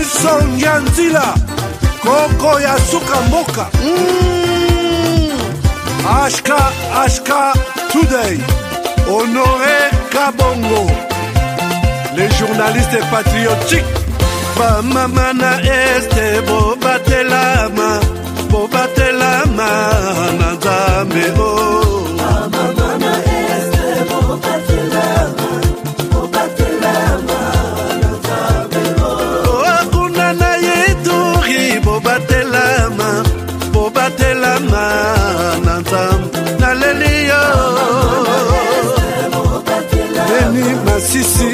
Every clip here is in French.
Nelson Yanzila, Koko ya Suka Moka. HK Today, Honoré Kabongo, les journalistes patriotiques. Bamamana este bobatelama, bobatelama nazambe o. Bamamana este bobatelama, bobatelama nazambe o. Akuna na yeturi bobatelama, bobatelama nazambe naleliyo. Beni Masisi.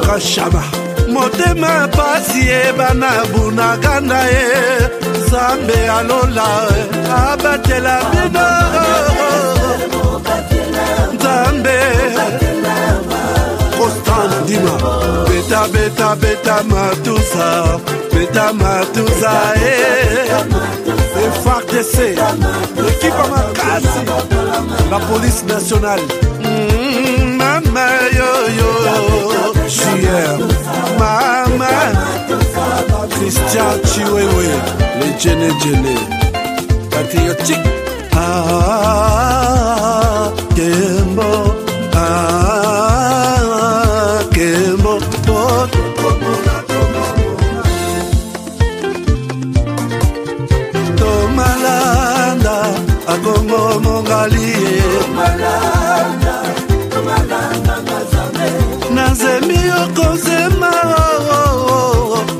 Kashaba motema pasi ebana bunagana e zambe alola abatela bino zambe Constant Dima beta matusa et FARDC l'équipe Amakasi la police nationale mama yo JR mama Christian Chiwewe les Djene patriotique Kembo Kembo Tomalanda Akongo Mongali Nazemi okozema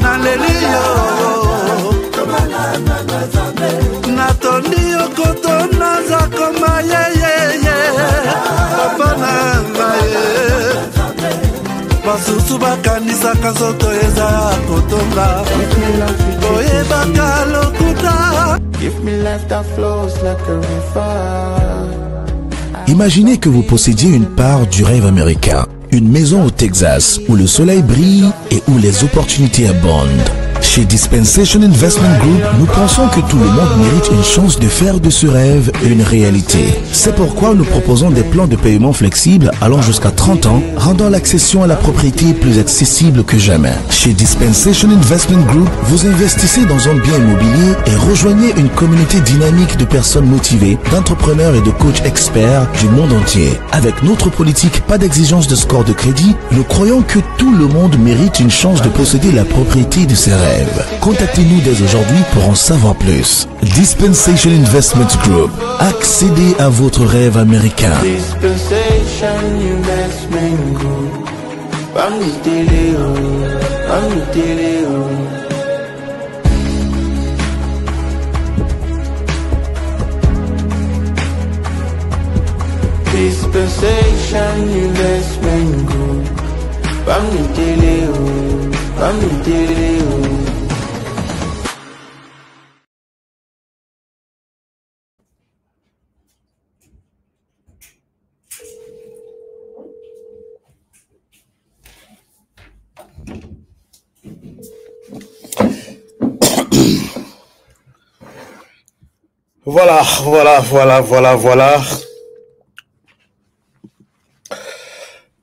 naleliyo natondi okotona zakoma yeyeye papa nangaye basusu bakanisaka nzoto eza kotonga oyebaka lokuta. Give me life that flows like a river. Imaginez que vous possédiez une part du rêve américain, une maison au Texas où le soleil brille et où les opportunités abondent. Chez Dispensation Investment Group, nous pensons que tout le monde mérite une chance de faire de ce rêve une réalité. C'est pourquoi nous proposons des plans de paiement flexibles allant jusqu'à 30 ans, rendant l'accession à la propriété plus accessible que jamais. Chez Dispensation Investment Group, vous investissez dans un bien immobilier et rejoignez une communauté dynamique de personnes motivées, d'entrepreneurs et de coachs experts du monde entier. Avec notre politique, pas d'exigence de score de crédit, nous croyons que tout le monde mérite une chance de posséder la propriété de ses rêves. Contactez-nous dès aujourd'hui pour en savoir plus. Dispensation Investment Group. Accédez à votre rêve américain. Dispensation Investment Group. Dispensation Investment Group.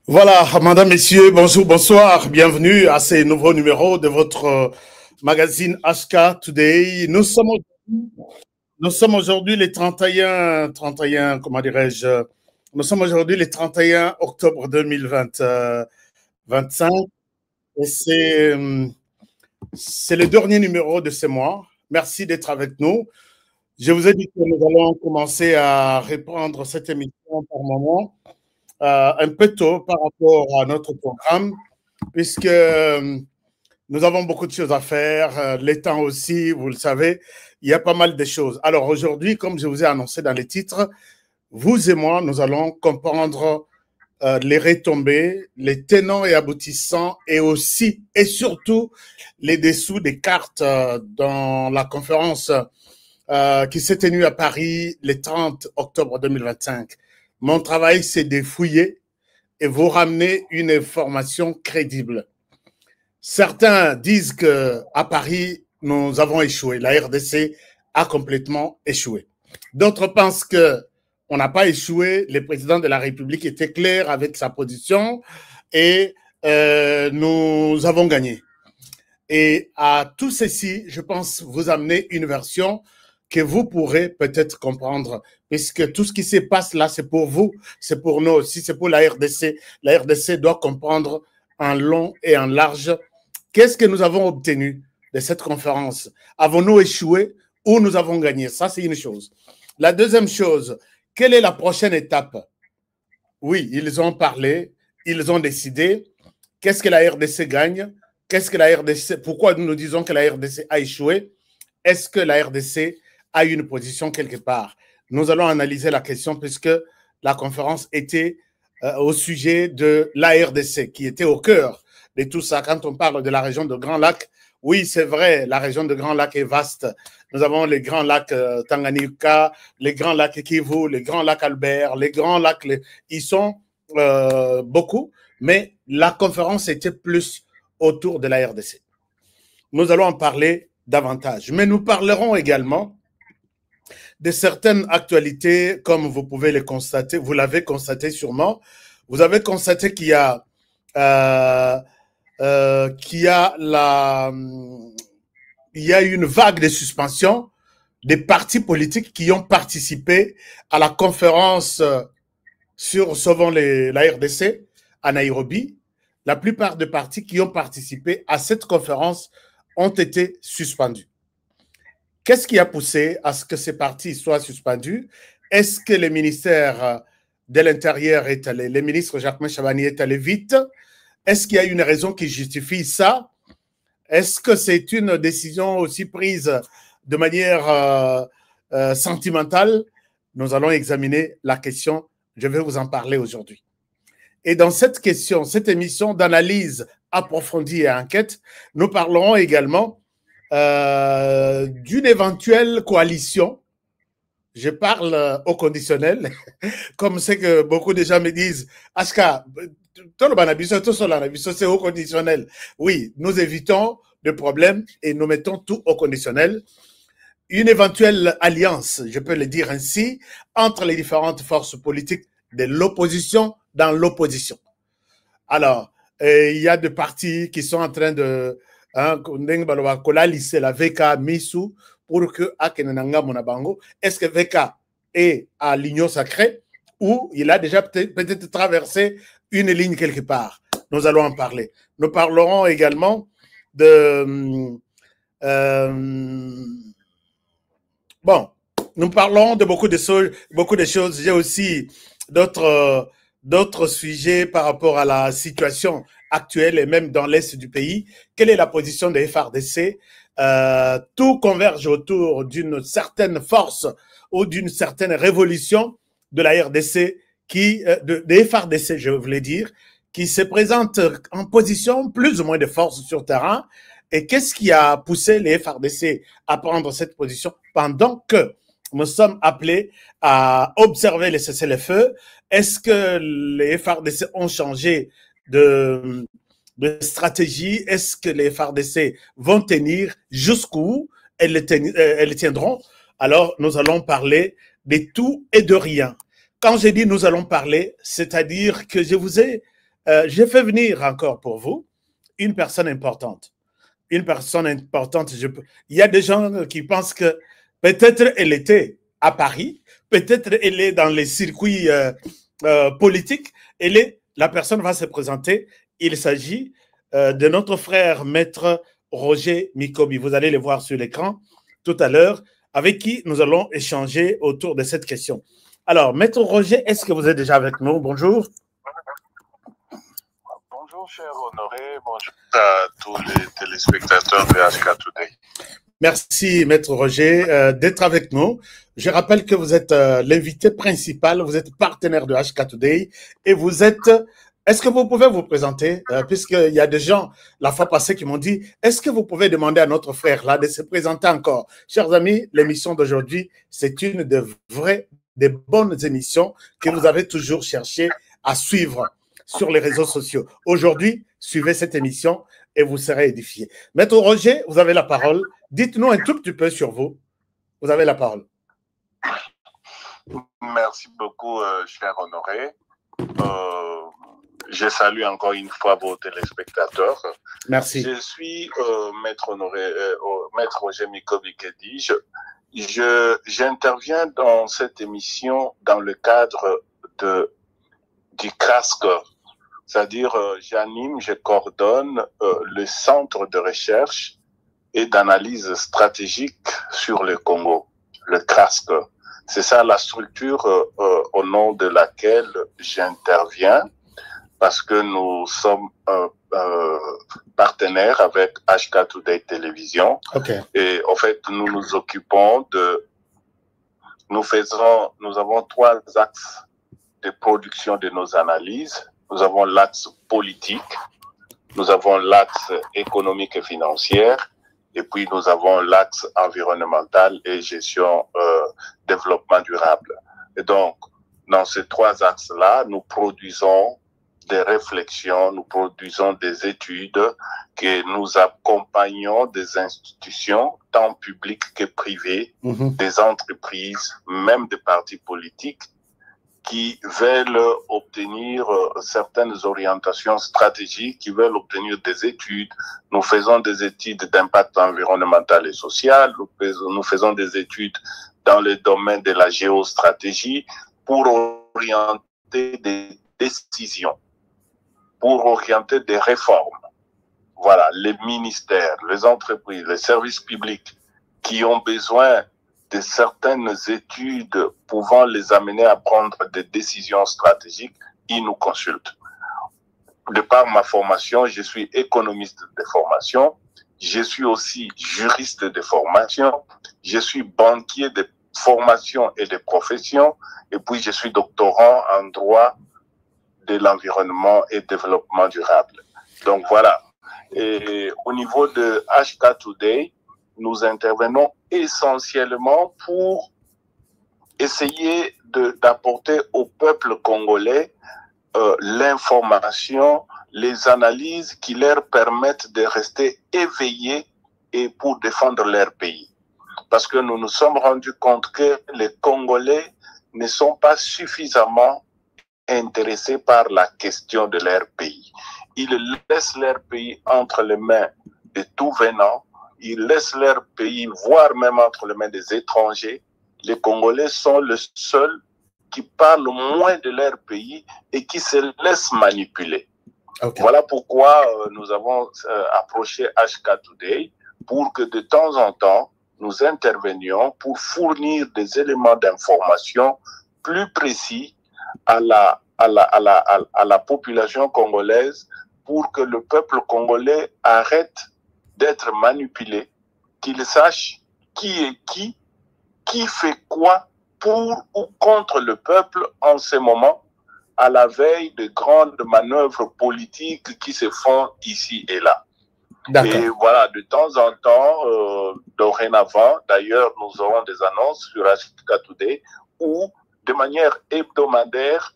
Voilà, madame, messieurs, bonjour, bonsoir, bienvenue à ces nouveaux numéros de votre magazine HK Today. Nous sommes aujourd'hui les 31, comment dirais-je, nous sommes aujourd'hui les 31 octobre 2025 et c'est le dernier numéro de ce mois. Merci d'être avec nous. Je vous ai dit que nous allons commencer à répondre cette émission par moment. Un peu tôt par rapport à notre programme, puisque nous avons beaucoup de choses à faire, les temps aussi, vous le savez, il y a pas mal de choses. Alors aujourd'hui, comme je vous ai annoncé dans les titres, vous et moi, nous allons comprendre les retombées, les tenants et aboutissants, et aussi et surtout les dessous des cartes dans la conférence qui s'est tenue à Paris le 30 octobre 2025. Mon travail, c'est de fouiller et vous ramener une information crédible. Certains disent qu'à Paris, nous avons échoué. La RDC a complètement échoué. D'autres pensent qu'on n'a pas échoué. Le président de la République était clair avec sa position et nous avons gagné. Et à tout ceci, je pense vous amener une version que vous pourrez peut-être comprendre, puisque tout ce qui se passe là, c'est pour vous, c'est pour nous aussi, c'est pour la RDC. La RDC doit comprendre en long et en large qu'est-ce que nous avons obtenu de cette conférence. Avons-nous échoué ou nous avons gagné? Ça, c'est une chose. La deuxième chose, quelle est la prochaine étape? Oui, ils ont parlé, ils ont décidé. Qu'est-ce que la RDC gagne? Qu'est-ce que la RDC, pourquoi nous disons que la RDC a échoué? Est-ce que la RDC a une position quelque part? Nous allons analyser la question puisque la conférence était au sujet de la RDC qui était au cœur de tout ça. Quand on parle de la région de Grand Lac, oui, c'est vrai, la région de Grand Lac est vaste. Nous avons les grands lacs Tanganyika, les grands lacs Kivu, les grands lacs Albert, les grands lacs, ils sont beaucoup, mais la conférence était plus autour de la RDC. Nous allons en parler davantage, mais nous parlerons également de certaines actualités, comme vous pouvez les constater, vous l'avez constaté sûrement. Vous avez constaté qu'il y a, il y a une vague de suspension des partis politiques qui ont participé à la conférence sur Sauvons la RDC à Nairobi. La plupart des partis qui ont participé à cette conférence ont été suspendus. Qu'est-ce qui a poussé à ce que ces partis soient suspendus? Est-ce que le ministère de l'Intérieur est allé, le ministre Jacquemain Chabani est allé vite? Est-ce qu'il y a une raison qui justifie ça? Est-ce que c'est une décision aussi prise de manière sentimentale? Nous allons examiner la question. Je vais vous en parler aujourd'hui. Et dans cette question, cette émission d'analyse approfondie et enquête, nous parlerons également d'une éventuelle coalition. Je parle au conditionnel, comme c'est que beaucoup de gens me disent, Aska, c'est au conditionnel. Oui, nous évitons de problèmes et nous mettons tout au conditionnel. Une éventuelle alliance, je peux le dire ainsi, entre les différentes forces politiques de l'opposition dans l'opposition. Alors, il y a des partis qui sont en train de la VK Misu pour que Akenanga Monabango. Est-ce que VK est à l'union sacrée ou il a déjà peut-être traversé une ligne quelque part? Nous allons en parler. Nous parlerons également de bon, nous parlons de beaucoup de choses. J'ai aussi d'autres sujets par rapport à la situation actuelle et même dans l'Est du pays. Quelle est la position des FARDC? Tout converge autour d'une certaine force ou d'une certaine révolution de la RDC, des FARDC, je voulais dire, qui se présente en position plus ou moins de force sur terrain. Et qu'est-ce qui a poussé les FARDC à prendre cette position pendant que nous sommes appelés à observer les cessez-le-feu? Est-ce que les FARDC ont changé de stratégie? Est-ce que les FARDC vont tenir? Jusqu'où elles tiendront? Alors, nous allons parler de tout et de rien. Quand j'ai dit nous allons parler, c'est-à-dire que j'ai fait venir encore pour vous une personne importante. Une personne importante. Il y a des gens qui pensent que peut-être elle était à Paris, peut-être elle est dans les circuits politiques. La personne va se présenter. Il s'agit de notre frère maître Roger Mikobi. Vous allez le voir sur l'écran tout à l'heure, avec qui nous allons échanger autour de cette question. Alors, maître Roger, est-ce que vous êtes déjà avec nous? Bonjour. Bonjour, cher Honoré. Bonjour à tous les téléspectateurs de HK Today. Merci, maître Roger, d'être avec nous. Je rappelle que vous êtes l'invité principal, vous êtes partenaire de HK Today et vous êtes... Est-ce que vous pouvez vous présenter, puisqu'il y a des gens, la fois passée, qui m'ont dit, est-ce que vous pouvez demander à notre frère là de se présenter encore? Chers amis, l'émission d'aujourd'hui, c'est une des bonnes émissions que vous avez toujours cherché à suivre sur les réseaux sociaux. Aujourd'hui, suivez cette émission et vous serez édifiés. Maître Roger, vous avez la parole. Dites-nous un tout petit peu sur vous. Vous avez la parole. Merci beaucoup, cher Honoré. je salue encore une fois vos téléspectateurs. Merci. Je suis Maître Roger Mikovic-Kedi. J'interviens dans cette émission dans le cadre du CRASC, c'est-à-dire j'anime, je coordonne le centre de recherche et d'analyse stratégique sur le Congo, le CRASC. C'est ça la structure au nom de laquelle j'interviens, parce que nous sommes partenaires avec HK Today Télévision. Okay. Et en fait, nous nous occupons nous avons 3 axes de production de nos analyses. Nous avons l'axe politique, nous avons l'axe économique et financier, et puis nous avons l'axe environnemental et gestion développement durable. Et donc, dans ces 3 axes-là, nous produisons des réflexions, nous produisons des études, que nous accompagnons des institutions, tant publiques que privées, des entreprises, même des partis politiques, qui veulent obtenir certaines orientations stratégiques, qui veulent obtenir des études. Nous faisons des études d'impact environnemental et social, nous faisons des études dans le domaine de la géostratégie pour orienter des décisions, pour orienter des réformes. Voilà, les ministères, les entreprises, les services publics qui ont besoin de certaines études pouvant les amener à prendre des décisions stratégiques, ils nous consultent. De par ma formation, je suis économiste de formation, je suis aussi juriste de formation, je suis banquier de formation et de profession, et puis je suis doctorant en droit de l'environnement et développement durable. Donc voilà. Et au niveau de HK Today, nous intervenons essentiellement pour essayer d'apporter au peuple congolais l'information, les analyses qui leur permettent de rester éveillés et pour défendre leur pays. Parce que nous nous sommes rendus compte que les Congolais ne sont pas suffisamment intéressés par la question de leur pays. Ils laissent leur pays entre les mains de tout venant. Ils laissent leur pays, voire même entre les mains des étrangers. Les Congolais sont les seuls qui parlent moins de leur pays et qui se laissent manipuler. Okay. Voilà pourquoi nous avons approché HK Today pour que de temps en temps, nous intervenions pour fournir des éléments d'information plus précis à la population congolaise pour que le peuple congolais arrête d'être manipulé, qu'il sache qui est qui fait quoi pour ou contre le peuple en ce moment, à la veille de grandes manœuvres politiques qui se font ici et là. Et voilà, de temps en temps, dorénavant, d'ailleurs, nous aurons des annonces sur HK Today où, de manière hebdomadaire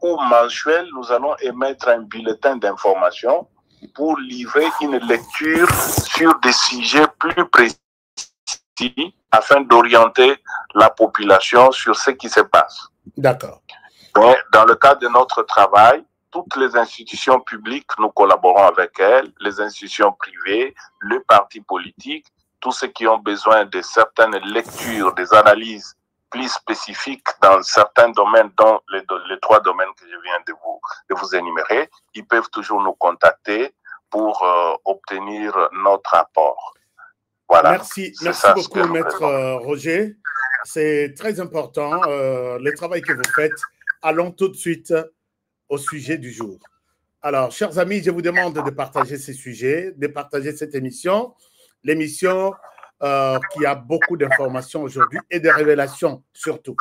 ou mensuelle, nous allons émettre un bulletin d'information pour livrer une lecture sur des sujets plus précis afin d'orienter la population sur ce qui se passe. D'accord. Dans le cadre de notre travail, toutes les institutions publiques, nous collaborons avec elles, les institutions privées, les partis politiques, tous ceux qui ont besoin de certaines lectures, des analyses plus spécifiques dans certains domaines, dans les 3 domaines que je viens de vous énumérer, ils peuvent toujours nous contacter pour obtenir notre apport. Voilà. Merci beaucoup, Maître Roger. C'est très important, le travail que vous faites. Allons tout de suite au sujet du jour. Alors, chers amis, je vous demande de partager ces sujets, de partager cette émission. L'émission qui a beaucoup d'informations aujourd'hui et de révélations surtout.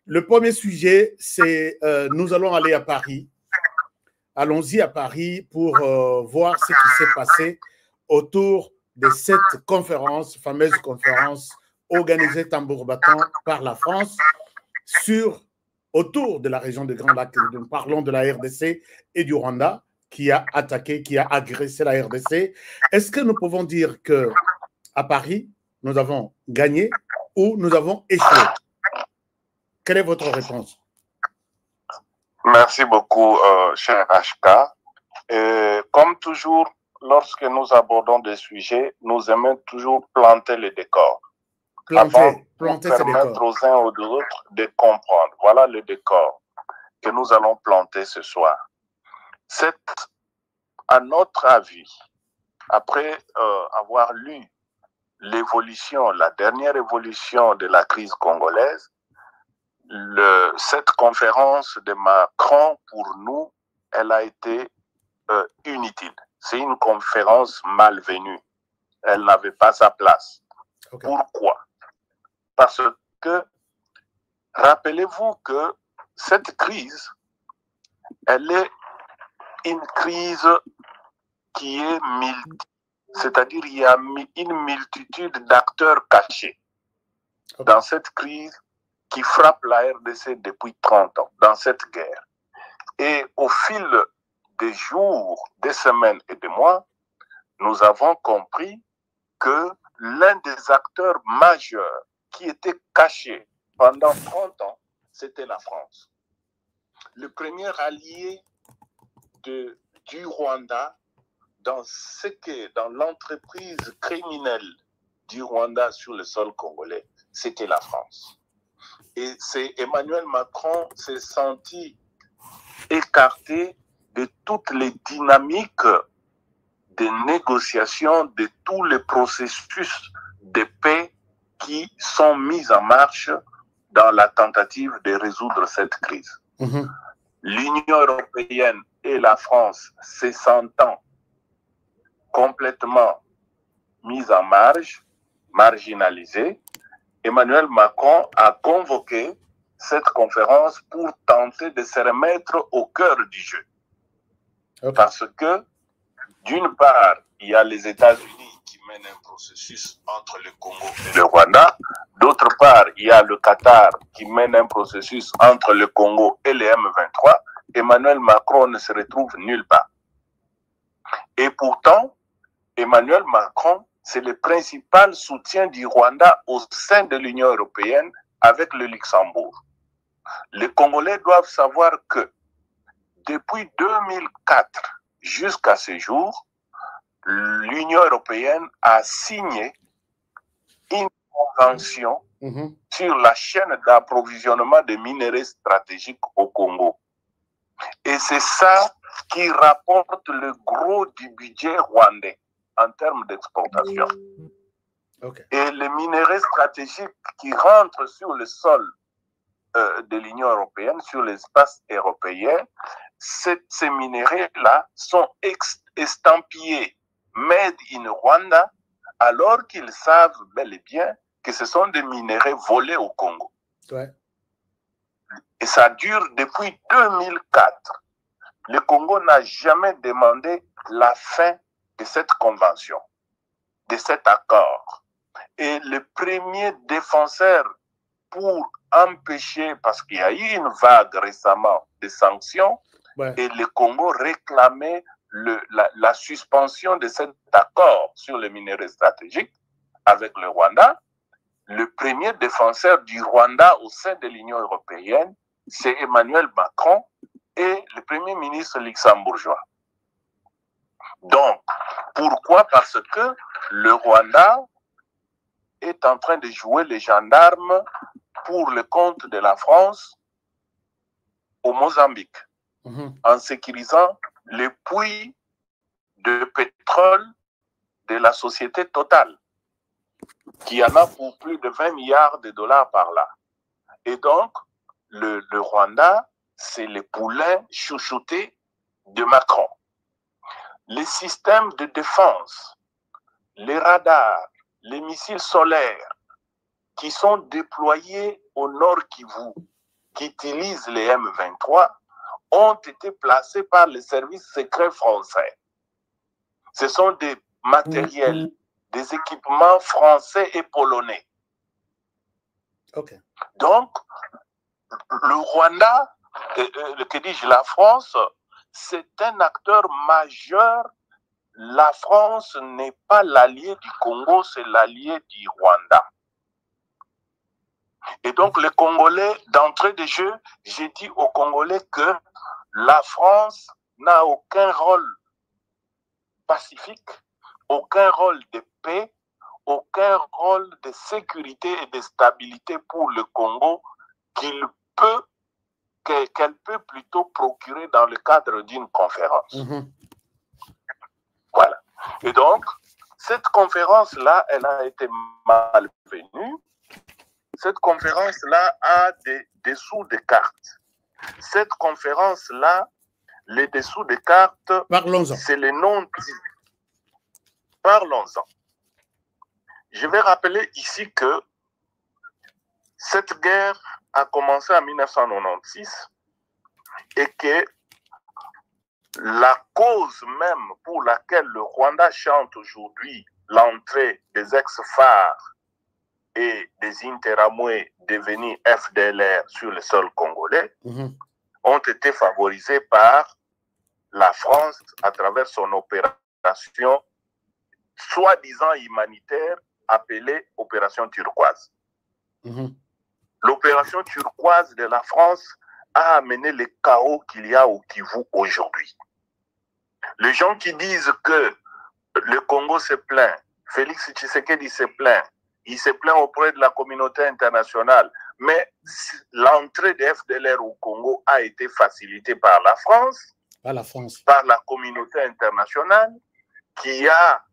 Le premier sujet, c'est nous allons aller à Paris. Allons-y à Paris pour voir ce qui s'est passé autour de cette conférence, fameuse conférence organisée tambour battant par la France autour de la région de Grand Lac. Nous parlons de la RDC et du Rwanda qui a attaqué, qui a agressé la RDC. Est-ce que nous pouvons dire qu'à Paris, nous avons gagné ou nous avons échoué? Quelle est votre réponse? Merci beaucoup, cher HK. Comme toujours, lorsque nous abordons des sujets, nous aimons toujours planter le décor. Afin de permettre aux uns ou aux autres de comprendre. Voilà le décor que nous allons planter ce soir. C'est, à notre avis, après avoir lu l'évolution, la dernière évolution de la crise congolaise, cette conférence de Macron, pour nous, elle a été inutile. C'est une conférence malvenue. Elle n'avait pas sa place. Okay. Pourquoi? Parce que, rappelez-vous que cette crise, elle est une crise qui est c'est-à-dire il y a une multitude d'acteurs cachés dans cette crise qui frappe la RDC depuis 30 ans, dans cette guerre. Et au fil des jours, des semaines et des mois, nous avons compris que l'un des acteurs majeurs qui était caché pendant 30 ans, c'était la France. Le premier allié du Rwanda dans l'entreprise criminelle du Rwanda sur le sol congolais, c'était la France. Et c'est Emmanuel Macron s'est senti écarté de toutes les dynamiques de négociation, de tous les processus de paix qui sont mis en marche dans la tentative de résoudre cette crise. L'Union européenne et la France se sentant complètement mises en marge, marginalisées, Emmanuel Macron a convoqué cette conférence pour tenter de se remettre au cœur du jeu. Parce que, d'une part, il y a les États-Unis qui mènent un processus entre le Congo et le Rwanda. D'autre part, il y a le Qatar qui mène un processus entre le Congo et les M23. Emmanuel Macron ne se retrouve nulle part. Et pourtant, Emmanuel Macron, c'est le principal soutien du Rwanda au sein de l'Union européenne avec le Luxembourg. Les Congolais doivent savoir que depuis 2004 jusqu'à ce jour, l'Union européenne a signé une convention sur la chaîne d'approvisionnement des minerais stratégiques au Congo. Et c'est ça qui rapporte le gros du budget rwandais en termes d'exportation. Et les minerais stratégiques qui rentrent sur le sol de l'Union européenne, sur l'espace européen, ces minerais-là sont estampillés Made in Rwanda, alors qu'ils savent bel et bien que ce sont des minerais volés au Congo. Et ça dure depuis 2004. Le Congo n'a jamais demandé la fin de cette convention, de cet accord. Et le premier défenseur pour empêcher, parce qu'il y a eu une vague récemment de sanctions, et le Congo réclamait la suspension de cet accord sur les minerais stratégiques avec le Rwanda. Le premier défenseur du Rwanda au sein de l'Union européenne, c'est Emmanuel Macron et le Premier ministre luxembourgeois. Donc, pourquoi? Parce que le Rwanda est en train de jouer les gendarmes pour le compte de la France au Mozambique, en sécurisant les puits de pétrole de la société Total, qui en a pour plus de 20 milliards de dollars par là. Et donc, le Rwanda, c'est le poulain chouchouté de Macron. Les systèmes de défense, les radars, les missiles solaires qui sont déployés au Nord Kivu, qui utilisent les M23, ont été placés par les services secrets français. Ce sont des matériels, des équipements français et polonais. Donc, le Rwanda, que dis-je, la France, c'est un acteur majeur. La France n'est pas l'allié du Congo, c'est l'allié du Rwanda. Et donc, les Congolais, d'entrée de jeu, j'ai dit aux Congolais que la France n'a aucun rôle pacifique, aucun rôle de paix, aucun rôle de sécurité et de stabilité pour le Congo qu'elle peut plutôt procurer dans le cadre d'une conférence. Voilà. Et donc, cette conférence-là, elle a été malvenue. Cette conférence-là a des dessous de cartes. Cette conférence-là, les dessous de cartes, c'est le nom. Parlons-en. Je vais rappeler ici que cette guerre a commencé en 1996 et que la cause même pour laquelle le Rwanda chante aujourd'hui l'entrée des ex-FAR et des Interamwe devenus FDLR sur le sol congolais ont été favorisés par la France à travers son opération soi-disant humanitaire appelée Opération Turquoise. L'opération Turquoise de la France a amené le chaos qu'il y a au Kivu aujourd'hui. Les gens qui disent que le Congo se plaint, Félix Tshisekedi se plaint, il se plaint auprès de la communauté internationale, mais l'entrée des FDLR au Congo a été facilitée par la France, par la communauté internationale, qui a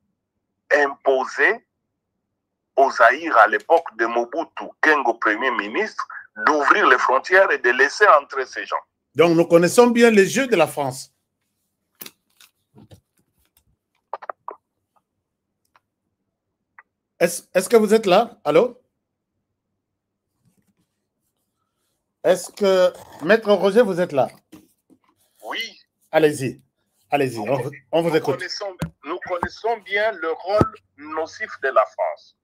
imposé aux Zaïre à l'époque de Mobutu, Kengo Premier ministre, d'ouvrir les frontières et de laisser entrer ces gens. Donc nous connaissons bien les jeux de la France. Est-ce que vous êtes là? Allô? Est-ce que, Maître Roger, vous êtes là? Oui. Allez-y. Allez-y, on vous écoute. Nous connaissons bien le rôle nocif de la France.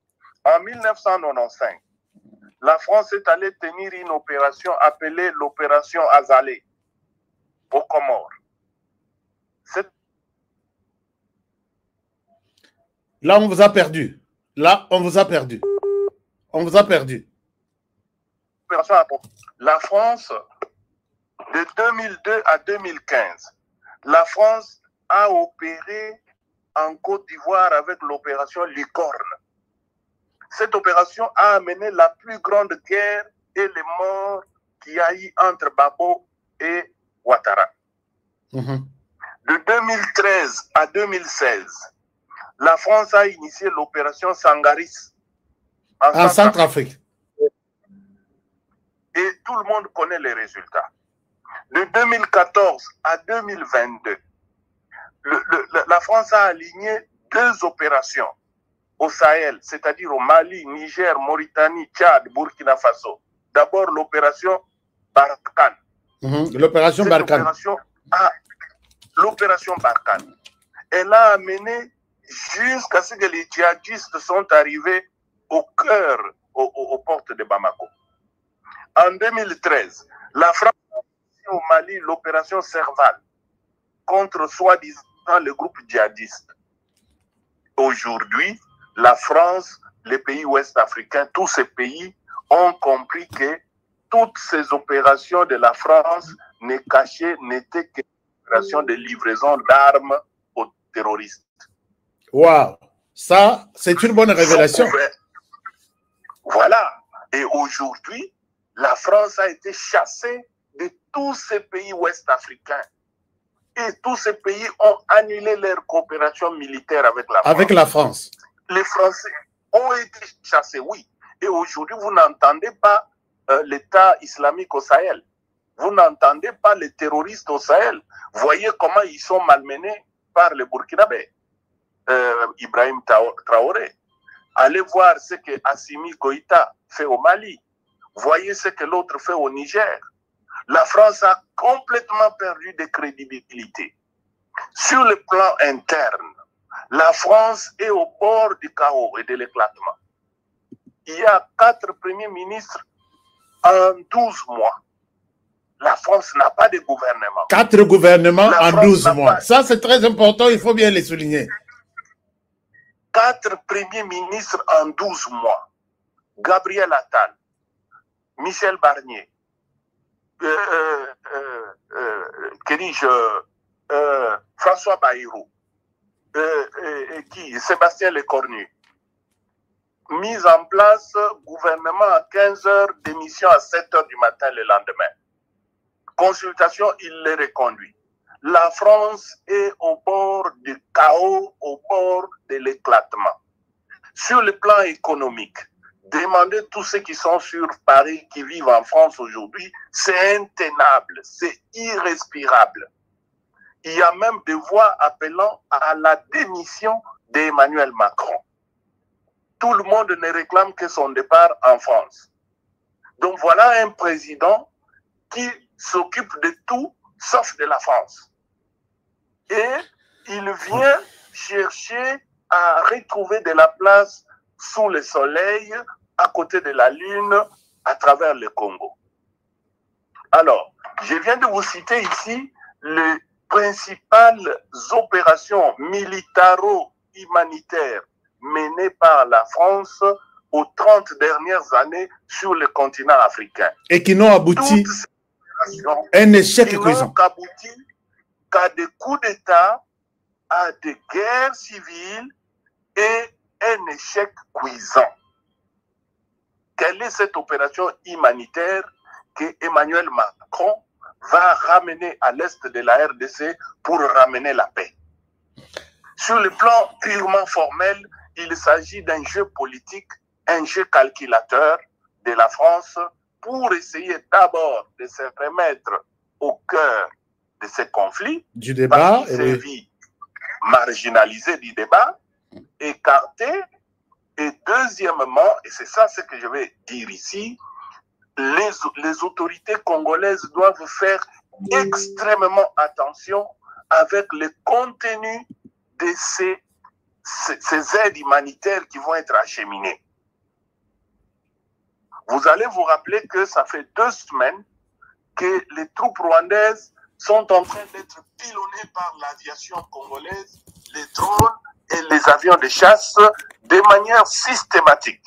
En 1995, la France est allée tenir une opération appelée l'opération Azalée aux Comores. Là, on vous a perdu. Là, on vous a perdu. On vous a perdu. La France, de 2002 à 2015, la France a opéré en Côte d'Ivoire avec l'opération Licorne. Cette opération a amené la plus grande guerre et les morts qu'il y a eu entre Babo et Ouattara. De 2013 à 2016, la France a initié l'opération Sangaris en Centrafrique. Et tout le monde connaît les résultats. De 2014 à 2022, la France a aligné 2 opérations au Sahel, c'est-à-dire au Mali, Niger, Mauritanie, Tchad, Burkina Faso. D'abord l'opération Barkhane. L'opération Barkhane. L'opération Barkhane. Elle a amené jusqu'à ce que les djihadistes sont arrivés au cœur, aux portes de Bamako. En 2013, la France a initié au Mali l'opération Serval contre soi-disant le groupe djihadiste. Aujourd'hui, la France, les pays ouest-africains, tous ces pays ont compris que toutes ces opérations de la France n'étaient que des opérations de livraison d'armes aux terroristes. Waouh, ça, c'est une bonne révélation. Voilà. Et aujourd'hui, la France a été chassée de tous ces pays ouest-africains. Et tous ces pays ont annulé leur coopération militaire avec la France. Avec la France. Les Français ont été chassés, oui. Et aujourd'hui, vous n'entendez pas l'État islamique au Sahel. Vous n'entendez pas les terroristes au Sahel. Voyez comment ils sont malmenés par les Burkinabés. Ibrahim Traoré. Allez voir ce que Assimi Goïta fait au Mali. Voyez ce que l'autre fait au Niger. La France a complètement perdu de crédibilité. Sur le plan interne, la France est au bord du chaos et de l'éclatement. Il y a 4 premiers ministres en 12 mois. La France n'a pas de gouvernement. 4 gouvernements en 12 mois. Ça, c'est très important, il faut bien les souligner. 4 premiers ministres en 12 mois. Gabriel Attal, Michel Barnier, François Bayrou, Sébastien Lecornu. Mise en place, gouvernement à 15 h, démission à 7 h du matin le lendemain. Consultation, il les reconduit. La France est au bord du chaos, au bord de l'éclatement. Sur le plan économique, demandez tous ceux qui sont sur Paris, qui vivent en France aujourd'hui, c'est intenable, c'est irrespirable. Il y a même des voix appelant à la démission d'Emmanuel Macron. Tout le monde ne réclame que son départ en France. Donc voilà un président qui s'occupe de tout sauf de la France. Et il vient chercher à retrouver de la place sous le soleil, à côté de la Lune, à travers le Congo. Alors, je viens de vous citer ici les principales opérations militaro-humanitaires menées par la France aux 30 dernières années sur le continent africain. Et qui n'ont abouti à un échec cuisant. Abouti qu'à des coups d'État, à des guerres civiles et un échec cuisant. Quelle est cette opération humanitaire que Emmanuel Macron va ramener à l'est de la RDC pour ramener la paix? Sur le plan purement formel, il s'agit d'un jeu politique, un jeu calculateur de la France pour essayer d'abord de se remettre au cœur de ces conflits, du débat, parce qu'il s'est vu marginalisé du débat, écarté, et deuxièmement, et c'est ça ce que je vais dire ici, les autorités congolaises doivent faire extrêmement attention avec le contenu de ces aides humanitaires qui vont être acheminées. Vous allez vous rappeler que ça fait 2 semaines que les troupes rwandaises sont en train d'être pilonnées par l'aviation congolaise, les drones et les avions de chasse de manière systématique.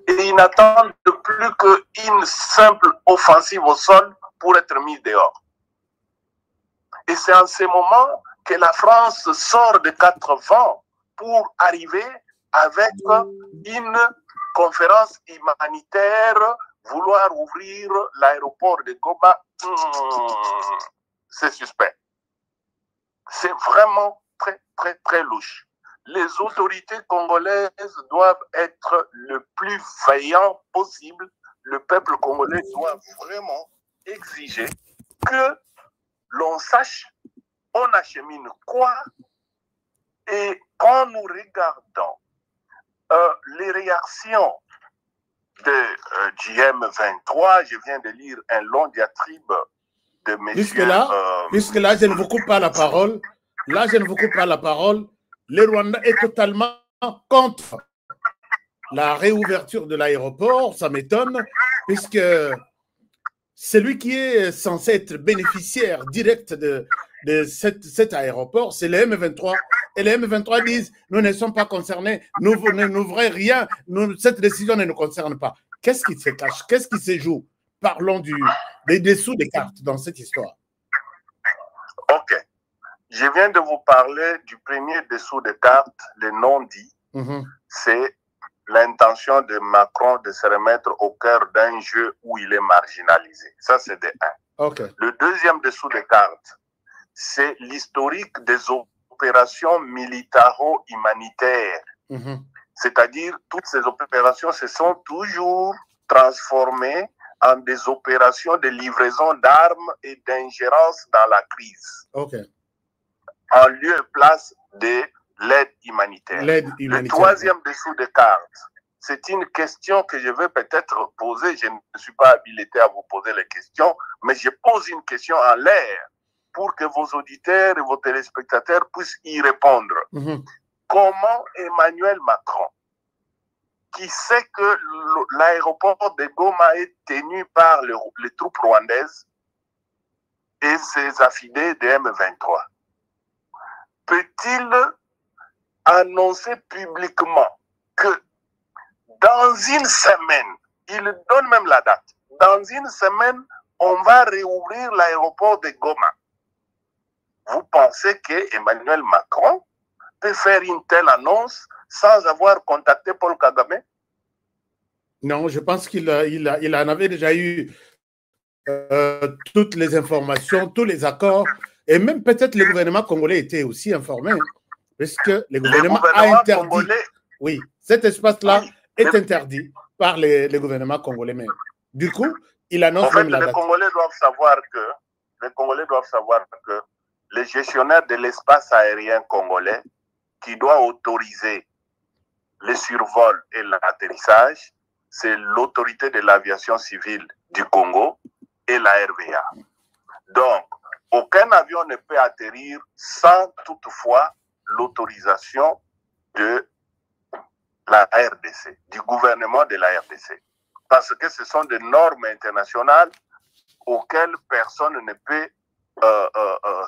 Et ils n'attendent plus qu'une simple offensive au sol pour être mis dehors. Et c'est en ce moment que la France sort de 4 vents pour arriver avec une conférence humanitaire, vouloir ouvrir l'aéroport de Goma. C'est suspect. C'est vraiment très, très, très louche. Les autorités congolaises doivent être le plus veillant possible. Le peuple congolais doit vraiment exiger que l'on sache on achemine quoi. Et quand nous regardons les réactions du M23, je viens de lire un long diatribe de messieurs... Puisque là, je ne vous coupe pas la parole. Là, je ne vous coupe pas la parole. Le Rwanda est totalement contre la réouverture de l'aéroport. Ça m'étonne, puisque c'est lui qui est censé être bénéficiaire direct de cet aéroport, c'est le M23. Et les M23 disent, nous ne sommes pas concernés, nous n'ouvrons rien, cette décision ne nous concerne pas. Qu'est-ce qui se cache? Qu'est-ce qui se joue? Parlons des dessous des cartes dans cette histoire. Ok. Je viens de vous parler du premier dessous des cartes, le non-dit. C'est l'intention de Macron de se remettre au cœur d'un jeu où il est marginalisé. Ça, c'est de 1. Okay. Le deuxième dessous des cartes, c'est l'historique des opérations militaro-humanitaires. C'est-à-dire, toutes ces opérations se sont toujours transformées en des opérations de livraison d'armes et d'ingérence dans la crise. En lieu et place de l'aide humanitaire. Le troisième dessous des cartes, c'est une question que je vais peut-être poser. Je ne suis pas habilité à vous poser les questions, mais je pose une question en l'air pour que vos auditeurs et vos téléspectateurs puissent y répondre. Comment Emmanuel Macron, qui sait que l'aéroport de Goma est tenu par les troupes rwandaises et ses affidés de M23, peut-il annoncer publiquement que dans une semaine, Il donne même la date. Dans une semaine, on va réouvrir l'aéroport de Goma. Vous pensez que Emmanuel Macron peut faire une telle annonce sans avoir contacté Paul Kagame? Non, je pense qu'il en avait déjà eu toutes les informations, tous les accords, et même peut-être le gouvernement congolais était aussi informé, puisque le gouvernement a interdit. Congolais, oui, cet espace-là est interdit par les gouvernements congolais même. Du coup, il annonce en fait, même la date. Les Congolais doivent savoir que le gestionnaire de l'espace aérien congolais qui doit autoriser le survol et l'atterrissage, c'est l'autorité de l'aviation civile du Congo et la RVA. Donc, aucun avion ne peut atterrir sans toutefois l'autorisation de la RDC, du gouvernement de la RDC. Parce que ce sont des normes internationales auxquelles personne ne peut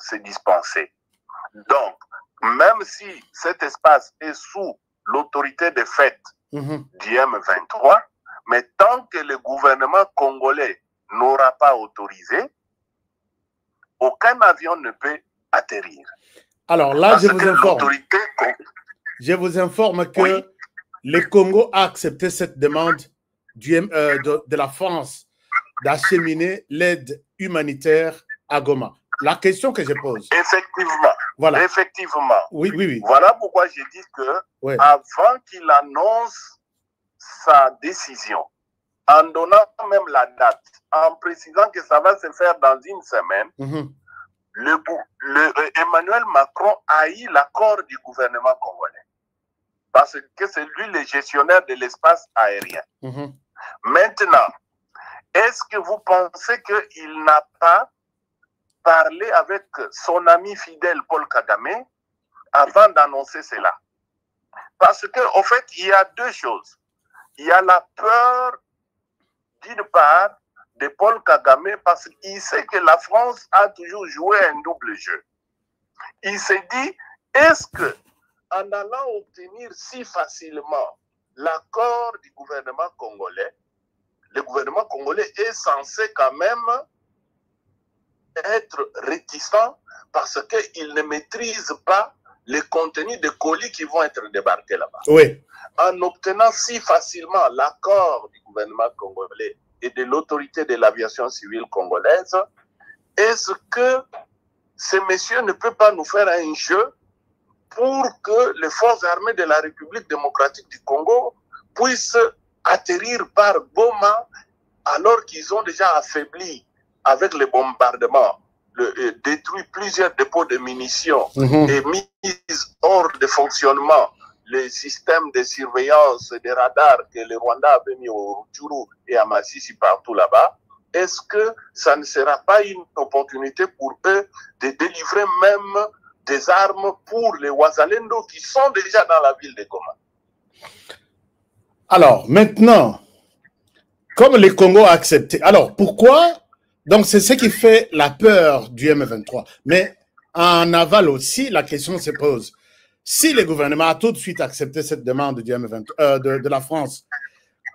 se dispenser. Donc, même si cet espace est sous l'autorité de fait du M23, mais tant que le gouvernement congolais n'aura pas autorisé, aucun avion ne peut atterrir. Alors là, je vous informe que le Congo a accepté cette demande de la France d'acheminer l'aide humanitaire à Goma. La question que je pose. Effectivement. Voilà. Effectivement. Oui. Voilà pourquoi j'ai dit que avant qu'il annonce sa décision, en donnant même la date, en précisant que ça va se faire dans une semaine, Emmanuel Macron a eu l'accord du gouvernement congolais. Parce que c'est lui le gestionnaire de l'espace aérien. Maintenant, est-ce que vous pensez qu'il n'a pas parlé avec son ami fidèle Paul Kagame avant d'annoncer cela? Parce qu'en fait, il y a deux choses. Il y a la peur, d'une part, de Paul Kagame parce qu'il sait que la France a toujours joué un double jeu. Il s'est dit, est-ce que en allant obtenir si facilement l'accord du gouvernement congolais, le gouvernement congolais est censé quand même être réticent parce qu'il ne maîtrise pas les contenus de colis qui vont être débarqués là-bas. Oui. En obtenant si facilement l'accord du gouvernement congolais et de l'autorité de l'aviation civile congolaise, est-ce que ce monsieur ne peut pas nous faire un jeu pour que les forces armées de la République démocratique du Congo puissent atterrir par Goma alors qu'ils ont déjà affaibli avec les bombardements, détruit plusieurs dépôts de munitions et mis hors de fonctionnement les systèmes de surveillance et de radars que le Rwanda avait mis au Rutshuru et à Masisi partout là-bas. Est-ce que ça ne sera pas une opportunité pour eux de délivrer même des armes pour les Wazalendo qui sont déjà dans la ville de Goma? Alors, maintenant, comme le Congo a accepté, alors pourquoi? Donc, c'est ce qui fait la peur du M23. Mais en aval aussi, la question se pose. Si le gouvernement a tout de suite accepté cette demande du M23, de la France,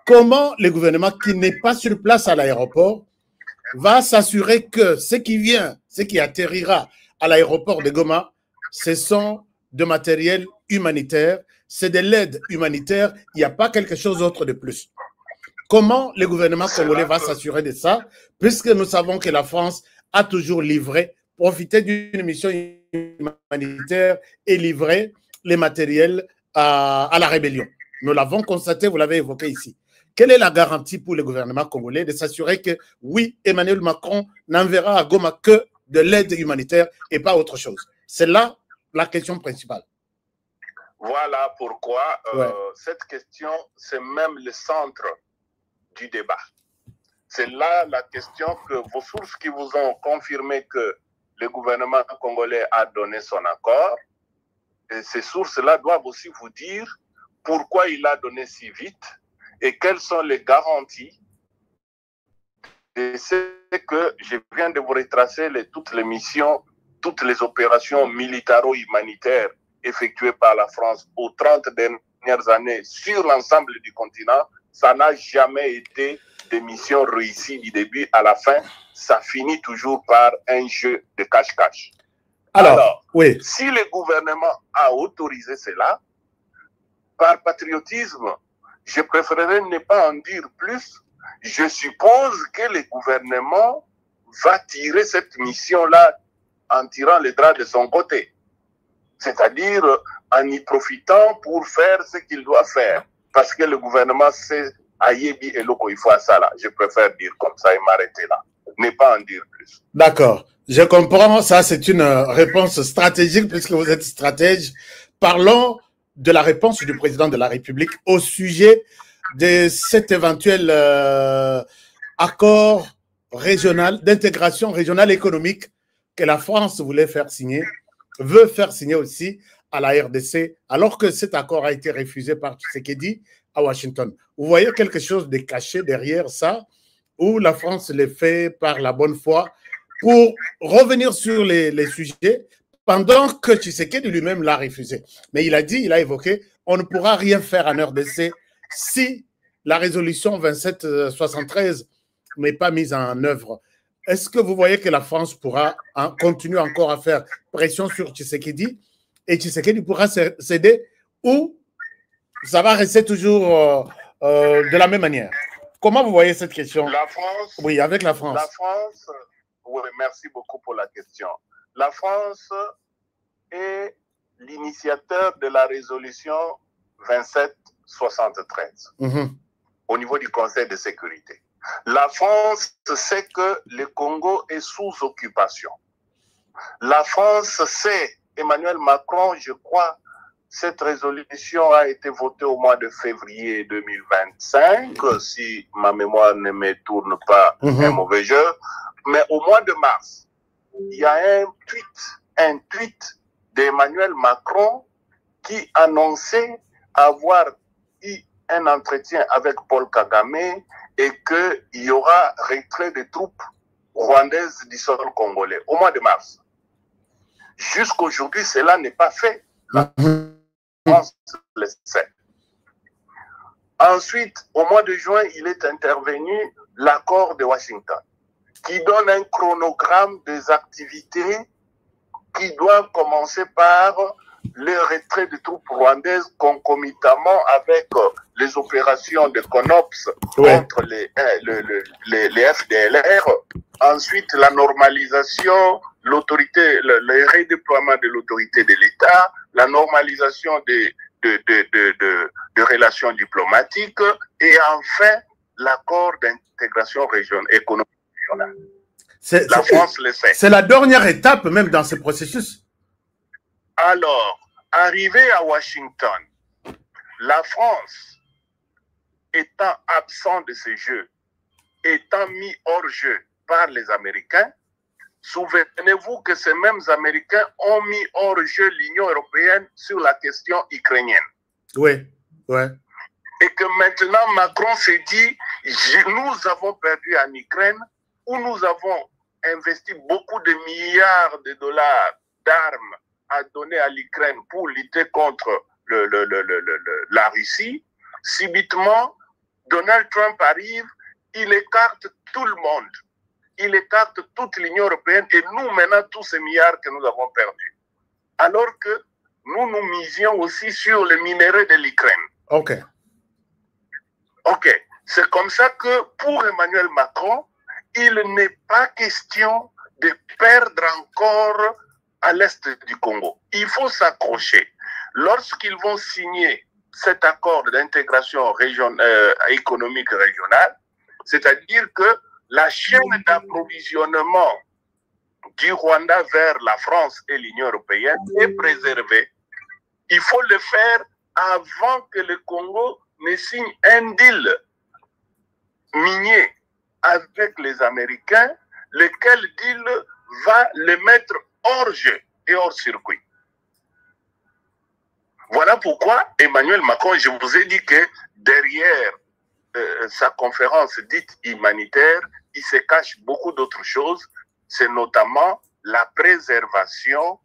comment le gouvernement qui n'est pas sur place à l'aéroport va s'assurer que ce qui vient, ce qui atterrira à l'aéroport de Goma, ce sont de matériel humanitaire, c'est de l'aide humanitaire, il n'y a pas quelque chose d'autre de plus. Comment le gouvernement congolais va s'assurer de ça, puisque nous savons que la France a toujours livré, profité d'une mission humanitaire et livré les matériels à la rébellion. Nous l'avons constaté, vous l'avez évoqué ici. Quelle est la garantie pour le gouvernement congolais de s'assurer que, oui, Emmanuel Macron n'enverra à Goma que de l'aide humanitaire et pas autre chose? C'est là la question principale. Voilà pourquoi cette question, c'est même le centre du débat. C'est là la question que vos sources qui vous ont confirmé que le gouvernement congolais a donné son accord, et ces sources-là doivent aussi vous dire pourquoi il a donné si vite et quelles sont les garanties. Et c'est que je viens de vous retracer toutes les missions, toutes les opérations militaro-humanitaires effectuées par la France aux 30 dernières années sur l'ensemble du continent. ça n'a jamais été des missions réussies du début à la fin. Ça finit toujours par un jeu de cache-cache. Alors, oui. Si le gouvernement a autorisé cela, par patriotisme, je préférerais ne pas en dire plus. Je suppose que le gouvernement va tirer cette mission-là en tirant les draps de son côté. C'est-à-dire en y profitant pour faire ce qu'il doit faire. Parce que le gouvernement sait Ayebi et Loko, il faut à ça là. Je préfère dire comme ça et m'arrêter là. Ne pas en dire plus. D'accord. Je comprends. Ça, c'est une réponse stratégique puisque vous êtes stratège. Parlons de la réponse du président de la République au sujet de cet éventuel accord régional, d'intégration régionale économique que la France voulait faire signer, veut faire signer aussi à la RDC, alors que cet accord a été refusé par Tshisekedi à Washington. Vous voyez quelque chose de caché derrière ça, où la France le fait par la bonne foi pour revenir sur les sujets, pendant que Tshisekedi lui-même l'a refusé. Mais il a dit, il a évoqué, on ne pourra rien faire en RDC si la résolution 2773 n'est pas mise en œuvre. Est-ce que vous voyez que la France pourra continuer encore à faire pression sur Tshisekedi et Tshisekedi pourra céder ou ça va rester toujours de la même manière? Comment vous voyez cette question? La France. Oui, avec la France. La France, oui, merci beaucoup pour la question. La France est l'initiateur de la résolution 2773 au niveau du Conseil de sécurité. La France sait que le Congo est sous occupation. La France sait, Emmanuel Macron, je crois, cette résolution a été votée au mois de février 2025, si ma mémoire ne me tourne pas un mauvais jeu. Mais au mois de mars, il y a un tweet d'Emmanuel Macron qui annonçait avoir eu un entretien avec Paul Kagame et qu'il y aura retrait des troupes rwandaises du sol congolais au mois de mars. Jusqu'aujourd'hui, cela n'est pas fait. La France le sait. Ensuite, au mois de juin, il est intervenu l'accord de Washington qui donne un chronogramme des activités qui doivent commencer par le retrait des troupes rwandaises concomitamment avec les opérations de CONOPS contre les FDLR. Ensuite, la normalisation, l'autorité, le redéploiement de l'autorité de l'État, la normalisation de relations diplomatiques et enfin l'accord d'intégration économique régionale. La France le sait. C'est la dernière étape même dans ce processus. Alors, arrivé à Washington, la France étant absent de ce jeu, étant mis hors jeu par les Américains, souvenez-vous que ces mêmes Américains ont mis hors jeu l'Union européenne sur la question ukrainienne. Oui, oui. Et que maintenant Macron s'est dit, nous avons perdu en Ukraine, où nous avons investi beaucoup de milliards de dollars d'armes à donner à l'Ukraine pour lutter contre la Russie. Subitement, Donald Trump arrive, il écarte tout le monde. Il écarte toute l'Union européenne et nous, maintenant, tous ces milliards que nous avons perdus. Alors que nous misions aussi sur le minerai de l'Ukraine. OK. OK. C'est comme ça que pour Emmanuel Macron, il n'est pas question de perdre encore à l'est du Congo. Il faut s'accrocher. Lorsqu'ils vont signer cet accord d'intégration économique régionale, c'est-à-dire que la chaîne d'approvisionnement du Rwanda vers la France et l'Union européenne est préservée. Il faut le faire avant que le Congo ne signe un deal minier avec les Américains, lequel deal va le mettre hors jeu et hors circuit. Voilà pourquoi Emmanuel Macron, je vous ai dit que derrière sa conférence dite humanitaire, il se cache beaucoup d'autres choses. C'est notamment la préservation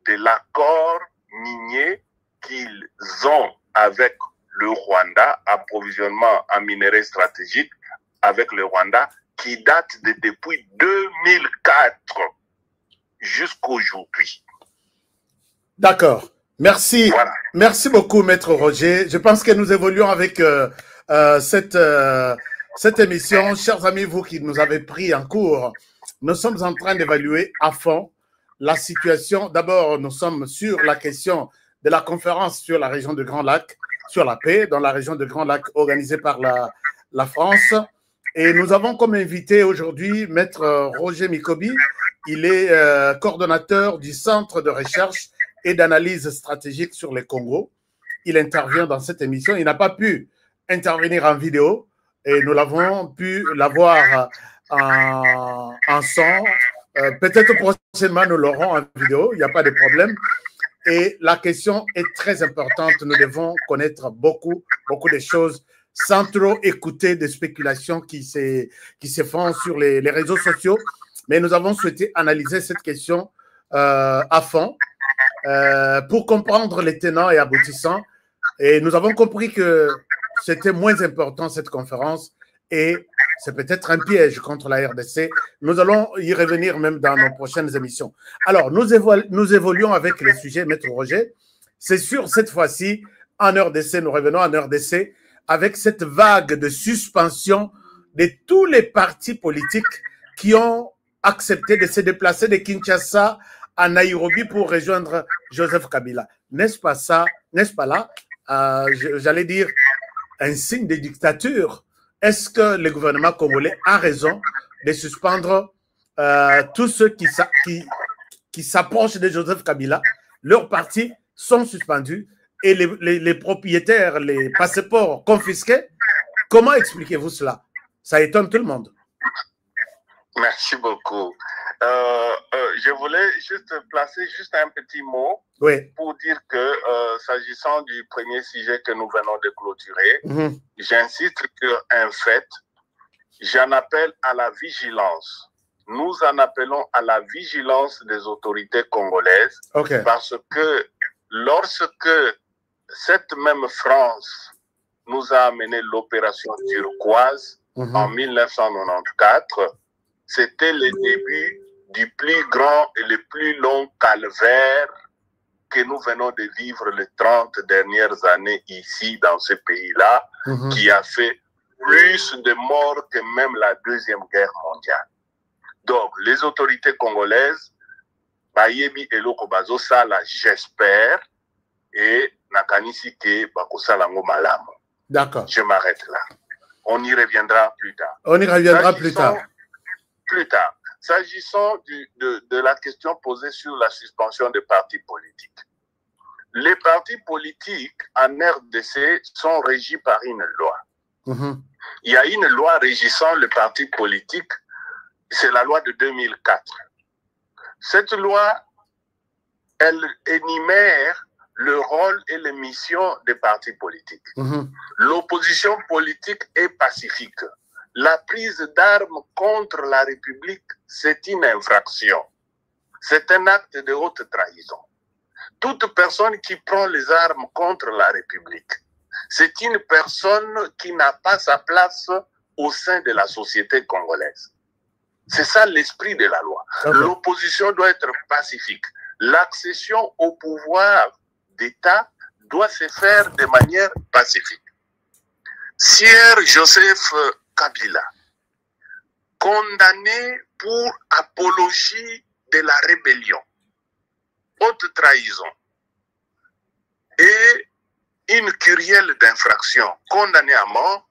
de l'accord minier qu'ils ont avec le Rwanda, approvisionnement en minerais stratégiques avec le Rwanda, qui date depuis 2004 jusqu'aujourd'hui. D'accord. Merci. Voilà. Merci beaucoup, Maître Roger. Je pense que nous évoluons avec cette émission. Chers amis, vous qui nous avez pris en cours, nous sommes en train d'évaluer à fond la situation. D'abord, nous sommes sur la question de la conférence sur la région de Grand Lac, sur la paix dans la région de Grand Lac organisée par la France. Et nous avons comme invité aujourd'hui Maître Roger Mikobi. Il est coordonnateur du Centre de recherche et d'analyse stratégique sur le Congo. Il intervient dans cette émission. Il n'a pas pu intervenir en vidéo et nous l'avons pu l'avoir en son. Peut-être prochainement, nous l'aurons en vidéo. Il n'y a pas de problème. Et la question est très importante. Nous devons connaître beaucoup de choses sans trop écouter des spéculations qui se font sur les réseaux sociaux. Mais nous avons souhaité analyser cette question à fond pour comprendre les tenants et aboutissants. Et nous avons compris que c'était moins important cette conférence et c'est peut-être un piège contre la RDC. Nous allons y revenir même dans nos prochaines émissions. Alors, nous évoluons avec le sujet, Maître Roger. C'est sûr, cette fois-ci, en RDC, nous revenons en RDC avec cette vague de suspension de tous les partis politiques qui ont accepté de se déplacer de Kinshasa à Nairobi pour rejoindre Joseph Kabila. N'est-ce pas ça, n'est-ce pas là, j'allais dire, un signe de dictature? Est-ce que le gouvernement congolais a raison de suspendre tous ceux qui s'approchent de Joseph Kabila? Leurs partis sont suspendus et les propriétaires, les passeports confisqués. Comment expliquez-vous cela? Ça étonne tout le monde. Merci beaucoup. Je voulais juste placer un petit mot pour dire que s'agissant du premier sujet que nous venons de clôturer, j'insiste sur un fait, j'en appelle à la vigilance. Nous en appelons à la vigilance des autorités congolaises parce que lorsque cette même France nous a amené l'opération turquoise en 1994, c'était le début du plus grand et le plus long calvaire que nous venons de vivre les 30 dernières années ici, dans ce pays-là, qui a fait plus de morts que même la Deuxième Guerre mondiale. Donc, les autorités congolaises, Bayebi Eloko Bazo Sala, j'espère, et Nakanisi Ke Bakosalango Malamo. D'accord. Je m'arrête là. On y reviendra plus tard. On y reviendra plus tard. S'agissant de la question posée sur la suspension des partis politiques. Les partis politiques en RDC sont régis par une loi. Il y a une loi régissant les partis politiques, c'est la loi de 2004. Cette loi, elle énumère le rôle et les missions des partis politiques. L'opposition politique est pacifique. La prise d'armes contre la République, c'est une infraction. C'est un acte de haute trahison. Toute personne qui prend les armes contre la République, c'est une personne qui n'a pas sa place au sein de la société congolaise. C'est ça l'esprit de la loi. L'opposition doit être pacifique. L'accession au pouvoir d'État doit se faire de manière pacifique. Sieur Joseph Kabila, condamné pour apologie de la rébellion, haute trahison et une kyrielle d'infraction, condamné à mort,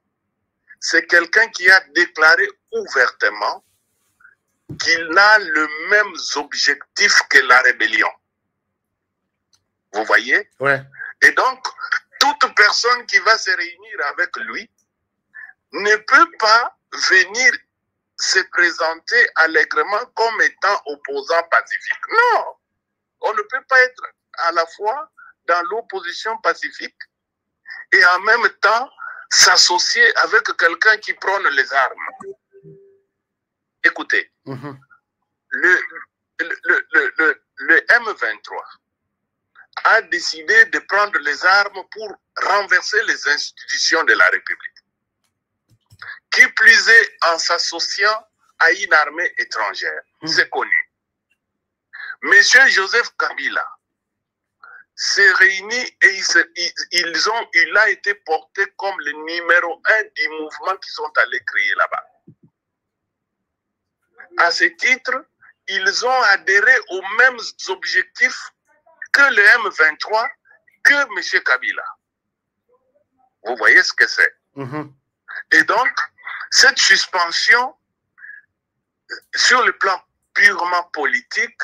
c'est quelqu'un qui a déclaré ouvertement qu'il a les mêmes objectifs que la rébellion. Vous voyez? Et donc, toute personne qui va se réunir avec lui ne peut pas venir se présenter allègrement comme étant opposant pacifique. Non, on ne peut pas être à la fois dans l'opposition pacifique et en même temps s'associer avec quelqu'un qui prône les armes. Écoutez, le M23 a décidé de prendre les armes pour renverser les institutions de la République. Qui plus est en s'associant à une armée étrangère. C'est connu. Monsieur Joseph Kabila s'est réuni et il a été porté comme le numéro 1 du mouvement qui sont allés créer là-bas. À ce titre, ils ont adhéré aux mêmes objectifs que le M23, que M. Kabila. Vous voyez ce que c'est. Et donc, cette suspension, sur le plan purement politique,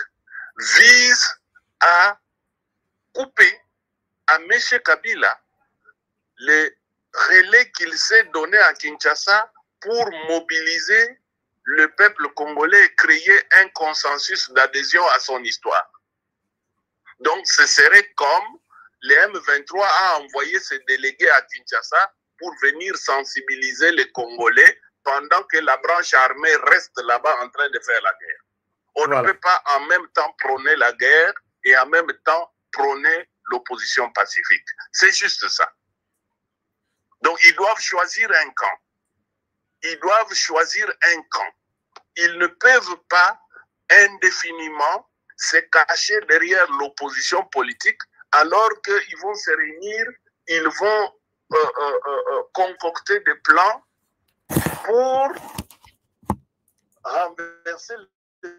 vise à couper à M. Kabila les relais qu'il s'est donné à Kinshasa pour mobiliser le peuple congolais et créer un consensus d'adhésion à son histoire. Donc, ce serait comme le M23 a envoyé ses délégués à Kinshasa pour venir sensibiliser les Congolais pendant que la branche armée reste là-bas en train de faire la guerre. On ne peut pas en même temps prôner la guerre et en même temps prôner l'opposition pacifique. C'est juste ça. Donc, ils doivent choisir un camp. Ils doivent choisir un camp. Ils ne peuvent pas indéfiniment se cacher derrière l'opposition politique alors qu'ils vont se réunir, ils vont concocter des plans pour renverser les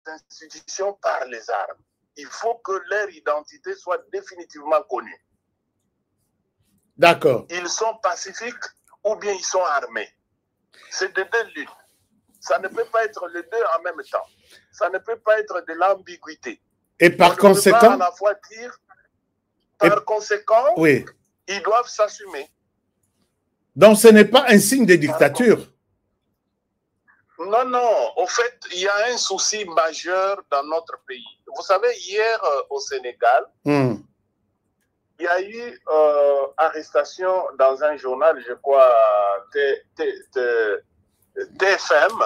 institutions par les armes. Il faut que leur identité soit définitivement connue. D'accord. Ils sont pacifiques ou bien ils sont armés. C'est de deux luttes. Ça ne peut pas être les deux en même temps. Ça ne peut pas être de l'ambiguïté. Et par conséquent, peut pas à la fois dire, par conséquent, oui, ils doivent s'assumer. Donc ce n'est pas un signe de dictature. Non, non. Au fait, il y a un souci majeur dans notre pays. Vous savez, hier au Sénégal, il y a eu arrestation dans un journal, je crois, TFM,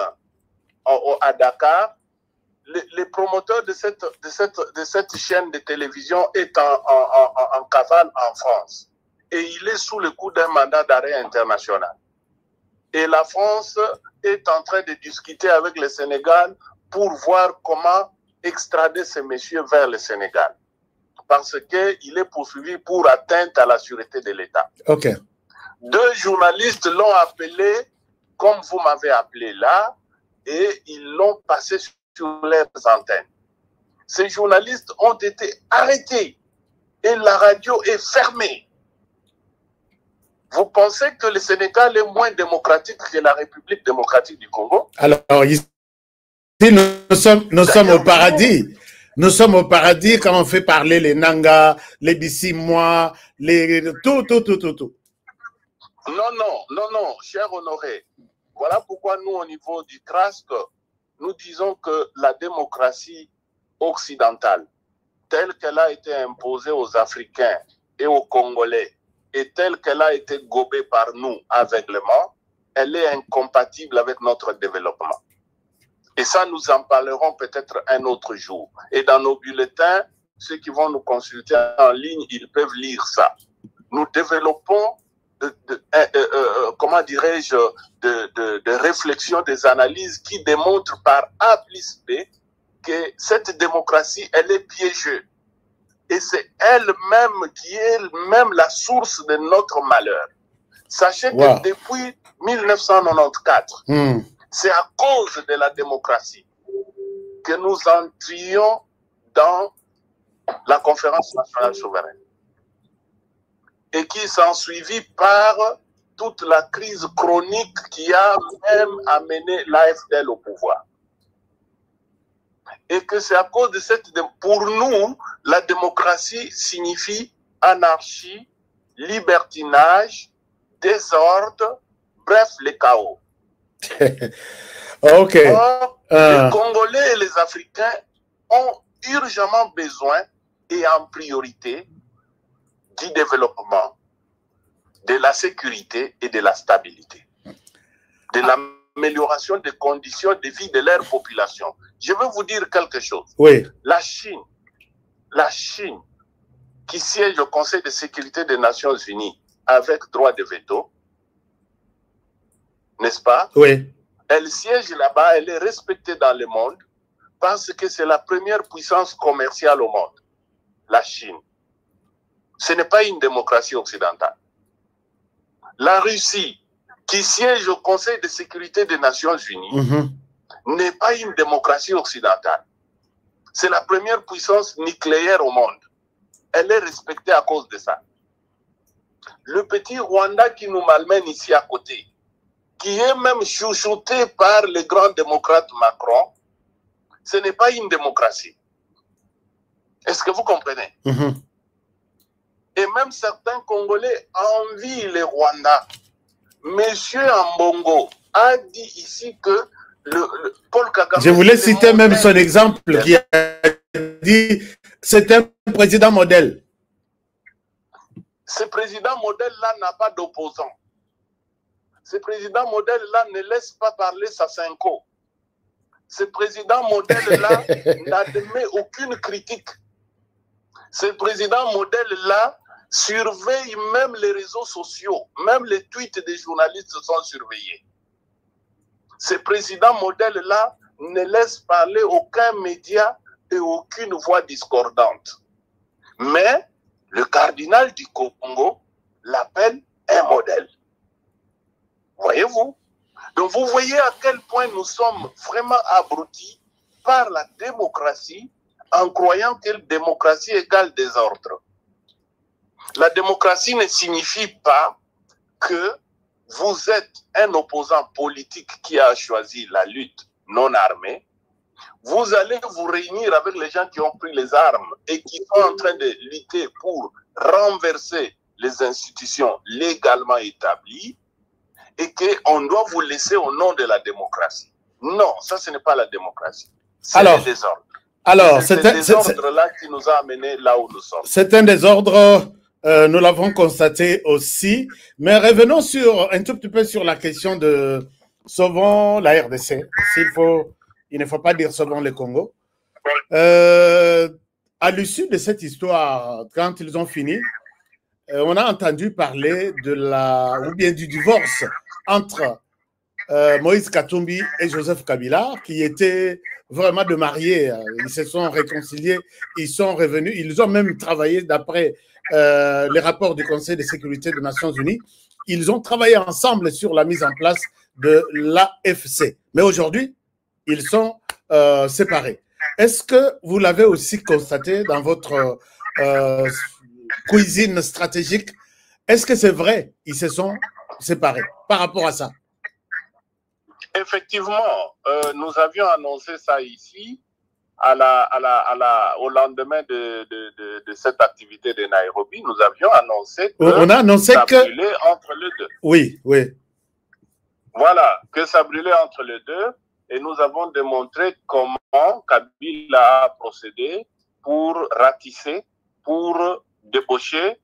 à Dakar. Les promoteurs de cette chaîne de télévision est en cavale en France. Et il est sous le coup d'un mandat d'arrêt international. Et la France est en train de discuter avec le Sénégal pour voir comment extrader ces messieurs vers le Sénégal. Parce qu'il est poursuivi pour atteinte à la sûreté de l'État. Okay. 2 journalistes l'ont appelé, comme vous m'avez appelé là, et ils l'ont passé sur leurs antennes. Ces journalistes ont été arrêtés et la radio est fermée. Vous pensez que le Sénégal est moins démocratique que la République démocratique du Congo? Alors, ici, nous sommes au paradis. Nous sommes au paradis quand on fait parler les Nanga, les Bissimois, tout. Non, cher Honoré. Voilà pourquoi nous, au niveau du CRASC, nous disons que la démocratie occidentale, telle qu'elle a été imposée aux Africains et aux Congolais, et telle qu'elle a été gobée par nous aveuglément, elle est incompatible avec notre développement. Et ça, nous en parlerons peut-être un autre jour. Et dans nos bulletins, ceux qui vont nous consulter en ligne, ils peuvent lire ça. Nous développons, comment dirais-je, de réflexions, des analyses qui démontrent par A plus B que cette démocratie, elle est piégeuse. Et c'est elle-même qui est même la source de notre malheur. Sachez que depuis 1994, c'est à cause de la démocratie que nous entrions dans la conférence nationale souveraine. Et qui s'en suivit par toute la crise chronique qui a même amené l'AFDL au pouvoir. Et que c'est à cause de cette... Pour nous, la démocratie signifie anarchie, libertinage, désordre, bref, le chaos. Ok. Or, les Congolais et les Africains ont urgemment besoin et en priorité du développement, de la sécurité et de la stabilité, de l'amélioration des conditions de vie de leur population. Je veux vous dire quelque chose. Oui. La Chine, qui siège au Conseil de sécurité des Nations Unies, avec droit de veto, n'est-ce pas? Oui. Elle siège là-bas, elle est respectée dans le monde parce que c'est la première puissance commerciale au monde, la Chine. Ce n'est pas une démocratie occidentale. La Russie, qui siège au Conseil de sécurité des Nations Unies, n'est pas une démocratie occidentale. C'est la première puissance nucléaire au monde. Elle est respectée à cause de ça. Le petit Rwanda qui nous malmène ici à côté, qui est même chouchouté par le grand démocrate Macron, ce n'est pas une démocratie. Est-ce que vous comprenez? Et même certains Congolais envient les Rwandais. Monsieur Ambongo a dit ici que Paul Kagame... Je voulais citer même son exemple qui a dit c'est un président modèle. Ce président modèle-là n'a pas d'opposant. Ce président modèle-là ne laisse pas parler Sasenko. Ce président modèle-là n'admet aucune critique. Ce président modèle-là surveille même les réseaux sociaux. Même les tweets des journalistes sont surveillés. Ce président modèle-là ne laisse parler aucun média et aucune voix discordante. Mais le cardinal du Congo l'appelle un modèle. Voyez-vous? Donc vous voyez à quel point nous sommes vraiment abrutis par la démocratie en croyant que la démocratie égale désordre. La démocratie ne signifie pas que vous êtes un opposant politique qui a choisi la lutte non armée. Vous allez vous réunir avec les gens qui ont pris les armes et qui sont en train de lutter pour renverser les institutions légalement établies et qu'on doit vous laisser au nom de la démocratie. Non, ça ce n'est pas la démocratie. C'est le désordre. Alors, c'est ce désordre-là qui nous a amenés là où nous sommes. C'est un désordre, nous l'avons constaté aussi. Mais revenons un tout petit peu sur la question de sauvons la RDC. Il ne faut pas dire sauvons le Congo. À l'issue de cette histoire, quand ils ont fini, on a entendu parler du divorce entre Moïse Katumbi et Joseph Kabila, qui étaient vraiment de mariés. Ils se sont réconciliés, ils sont revenus, ils ont même travaillé d'après les rapports du Conseil de sécurité des Nations Unies. Ils ont travaillé ensemble sur la mise en place de l'AFC. Mais aujourd'hui, ils sont séparés. Est-ce que vous l'avez aussi constaté dans votre cuisine stratégique? Est-ce que c'est vrai, ils se sont séparés par rapport à ça? Effectivement, nous avions annoncé ça ici au lendemain de cette activité de Nairobi. Nous avions annoncé que on a annoncé ça brûlait entre les deux. Oui, oui. Voilà, que ça brûlait entre les deux. Et nous avons démontré comment Kabila a procédé pour ratisser, pour débaucher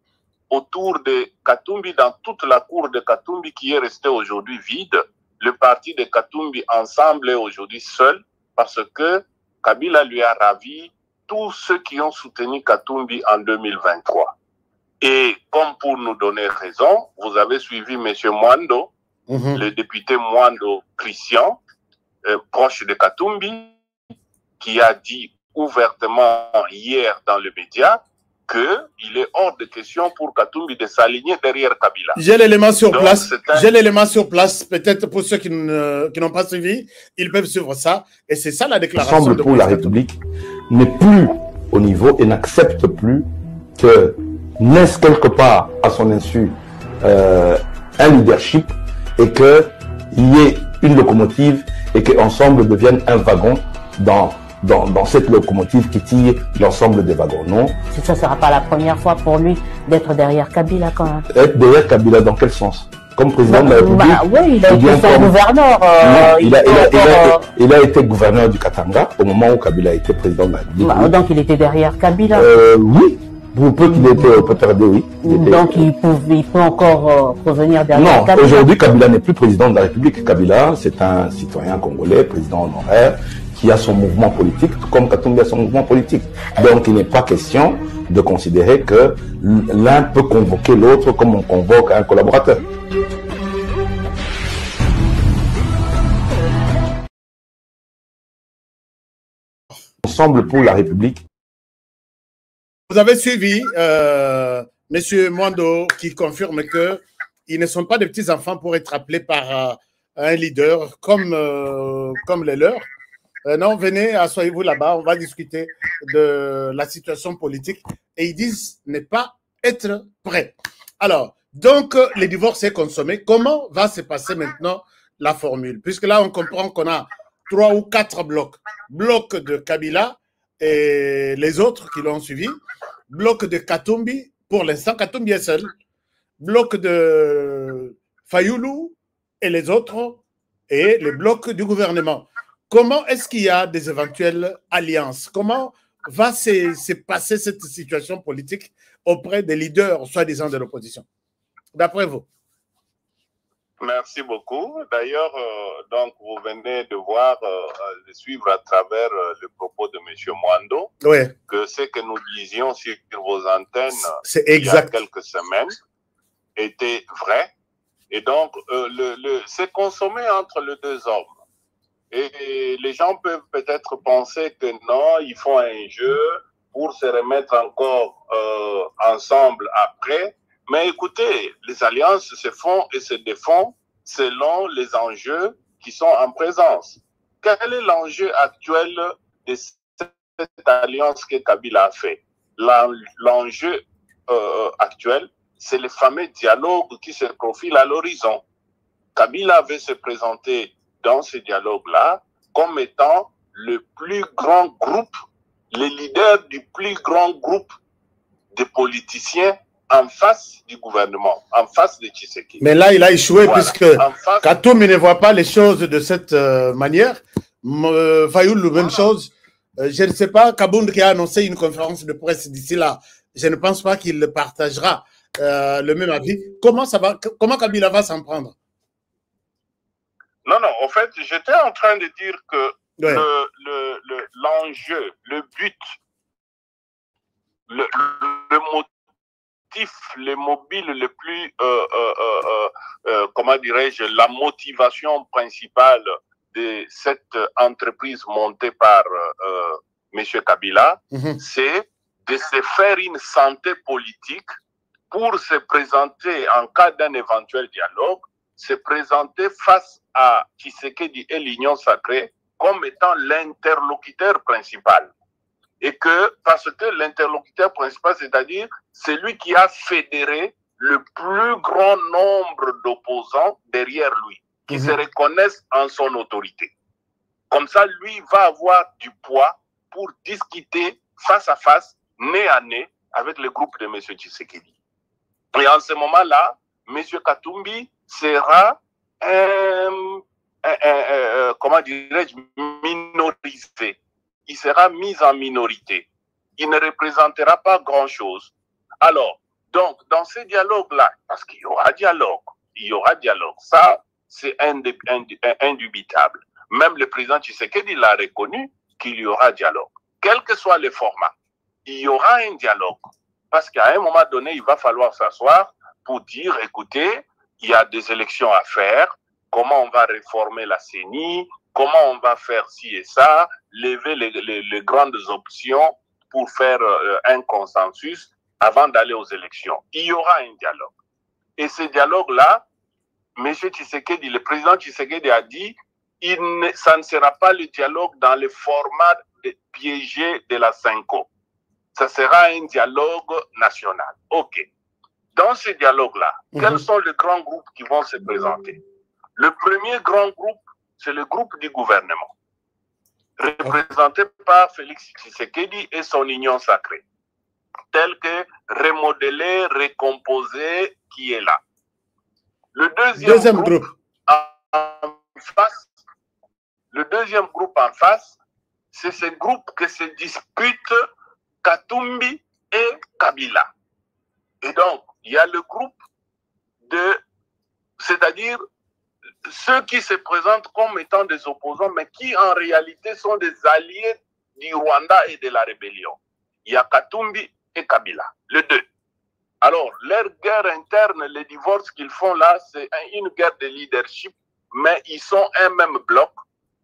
autour de Katumbi, dans toute la cour de Katumbi qui est restée aujourd'hui vide. Le parti de Katumbi ensemble est aujourd'hui seul parce que Kabila lui a ravi tous ceux qui ont soutenu Katumbi en 2023. Et comme pour nous donner raison, vous avez suivi M. Mwando, le député Mwando Christian, proche de Katumbi, qui a dit ouvertement hier dans le média qu'il est hors de question pour Katumbi de s'aligner derrière Kabila. J'ai l'élément sur place. J'ai l'élément sur place. Peut-être pour ceux qui n'ont pas suivi, ils peuvent suivre ça. Et c'est ça la déclaration. Semble pour la République n'est plus au niveau et n'accepte plus que naisse quelque part à son insu un leadership et qu'il y ait une locomotive et qu'ensemble deviennent un wagon dans cette locomotive qui tire l'ensemble des wagons, non? Ça ne sera pas la première fois pour lui d'être derrière Kabila quand même. Être derrière Kabila dans quel sens? Comme président de la République? Oui, il a été son gouverneur. Il a été gouverneur du Katanga au moment où Kabila était président de la République. Donc il était derrière Kabila? Oui. Pour peu qu'il était au PTRD, oui. Donc il peut encore revenir derrière Kabila. Non, aujourd'hui Kabila n'est plus président de la République. Kabila, c'est un citoyen congolais, président honoraire, qui a son mouvement politique, tout comme Katumbi a son mouvement politique. Donc il n'est pas question de considérer que l'un peut convoquer l'autre comme on convoque un collaborateur. Ensemble pour la République. Vous avez suivi M. Mwando qui confirme qu'ils ne sont pas des petits-enfants pour être appelés par un leader comme les leurs. Non, venez, asseyez-vous là-bas, on va discuter de la situation politique. Et ils disent ne pas être prêts. Alors, donc, le divorce est consommé. Comment va se passer maintenant la formule? Puisque là, on comprend qu'on a 3 ou 4 blocs. Bloc de Kabila et les autres qui l'ont suivi. Bloc de Katumbi, pour l'instant, Katumbi est seul. Bloc de Fayoulou et les autres, et les blocs du gouvernement. Comment est-ce qu'il y a des éventuelles alliances? Comment va se passer cette situation politique auprès des leaders, soi-disant, de l'opposition, d'après vous? Merci beaucoup. D'ailleurs, donc vous venez de voir, de suivre à travers le propos de M. Mwando, oui, que ce que nous disions sur vos antennes il y a quelques semaines était vrai. Et donc, c'est consommé entre les deux hommes. Et les gens peuvent peut-être penser que non, ils font un jeu pour se remettre encore ensemble après. Mais écoutez, les alliances se font et se défont selon les enjeux qui sont en présence. Quel est l'enjeu actuel de cette alliance que Kabila a fait? L'enjeu actuel, c'est le fameux dialogue qui se profile à l'horizon. Kabila veut se présenter dans ce dialogue-là comme étant le plus grand groupe, le leader du plus grand groupe de politiciens en face du gouvernement, en face de Tshisekedi. Mais là, il a échoué, voilà, puisque Katumbi ne voit pas les choses de cette manière. Fayoulou, même chose. Je ne sais pas, Kabound qui a annoncé une conférence de presse d'ici là, je ne pense pas qu'il partagera le même avis. Comment Kabila va s'en prendre? Non, non, en fait, j'étais en train de dire que ouais, l'enjeu, le but, le motif, le mobile le plus, comment dirais-je, la motivation principale de cette entreprise montée par M. Kabila, c'est de se faire une santé politique pour se présenter en cas d'un éventuel dialogue, se présenter face à Tshisekedi et l'Union sacrée comme étant l'interlocuteur principal. Et que, parce que l'interlocuteur principal, c'est-à-dire celui qui a fédéré le plus grand nombre d'opposants derrière lui, qui se reconnaissent en son autorité. Comme ça, lui va avoir du poids pour discuter face à face, nez à nez, avec le groupe de M. Tshisekedi. Et en ce moment-là, M. Katumbi sera comment dirais-je, minorisé. Il sera mis en minorité. Il ne représentera pas grand-chose. Alors, donc, dans ces dialogues-là, parce qu'il y aura dialogue, ça, c'est indubitable. Même le président Tshisekedi l'a reconnu qu'il y aura dialogue. Quel que soit le format, il y aura un dialogue. Parce qu'à un moment donné, il va falloir s'asseoir pour dire, écoutez, il y a des élections à faire, comment on va réformer la CENI, comment on va faire ci et ça, lever les grandes options pour faire un consensus avant d'aller aux élections. Il y aura un dialogue. Et ce dialogue-là, M. Tshisekedi, le président Tshisekedi a dit, ça ne sera pas le dialogue dans le format piégé de la Cinco. Ça sera un dialogue national. OK. Dans ce dialogue-là, quels sont les grands groupes qui vont se présenter? Le premier grand groupe, c'est le groupe du gouvernement, représenté par Félix Tshisekedi et son union sacrée, tel que remodelé, recomposé, qui est là. Le deuxième groupe en face, le deuxième groupe en face, c'est ce groupe que se disputent Katumbi et Kabila. Et donc, il y a le groupe c'est-à-dire ceux qui se présentent comme étant des opposants, mais qui en réalité sont des alliés du Rwanda et de la rébellion. Il y a Katumbi et Kabila, les deux. Alors, leur guerre interne, les divorces qu'ils font là, c'est une guerre de leadership, mais ils sont un même bloc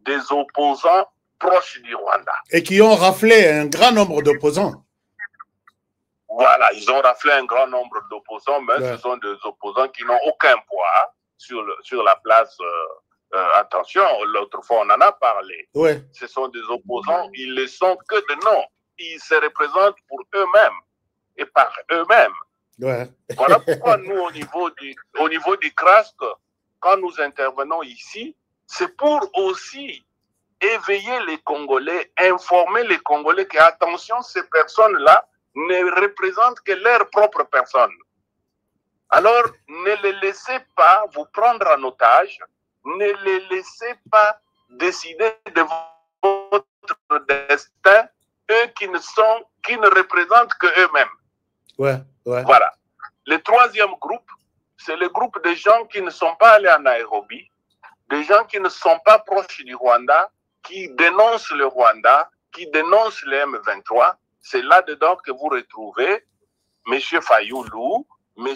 des opposants proches du Rwanda. Et qui ont raflé un grand nombre d'opposants. Voilà, ils ont raflé un grand nombre d'opposants, mais ce sont des opposants qui n'ont aucun poids sur la place. Attention, l'autre fois on en a parlé. Ce sont des opposants, ils ne sont que de nom. Ils se représentent pour eux-mêmes et par eux-mêmes. Voilà pourquoi nous, au niveau du CRASC, quand nous intervenons ici, c'est pour aussi éveiller les Congolais, informer les Congolais que, attention, ces personnes-là ne représentent que leur propre personne. Alors, ne les laissez pas vous prendre en otage, ne les laissez pas décider de votre destin, eux qui ne représentent que eux-mêmes. Voilà. Le troisième groupe, c'est le groupe de gens qui ne sont pas allés à Nairobi, des gens qui ne sont pas proches du Rwanda, qui dénoncent le Rwanda, qui dénoncent le M23. C'est là-dedans que vous retrouvez M. Fayoulou, M.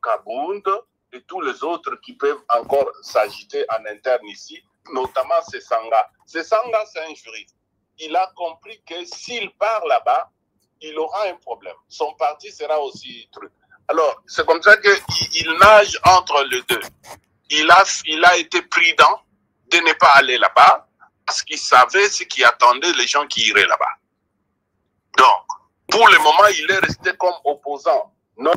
Kabound et tous les autres qui peuvent encore s'agiter en interne ici, notamment Sesanga. Sesanga, c'est un juriste. Il a compris que s'il part là-bas, il aura un problème. Son parti sera aussi truc. Alors, c'est comme ça qu'il nage entre les deux. Il a été prudent de ne pas aller là-bas parce qu'il savait ce qui attendait les gens qui iraient là-bas. Donc, pour le moment, il est resté comme opposant. Non.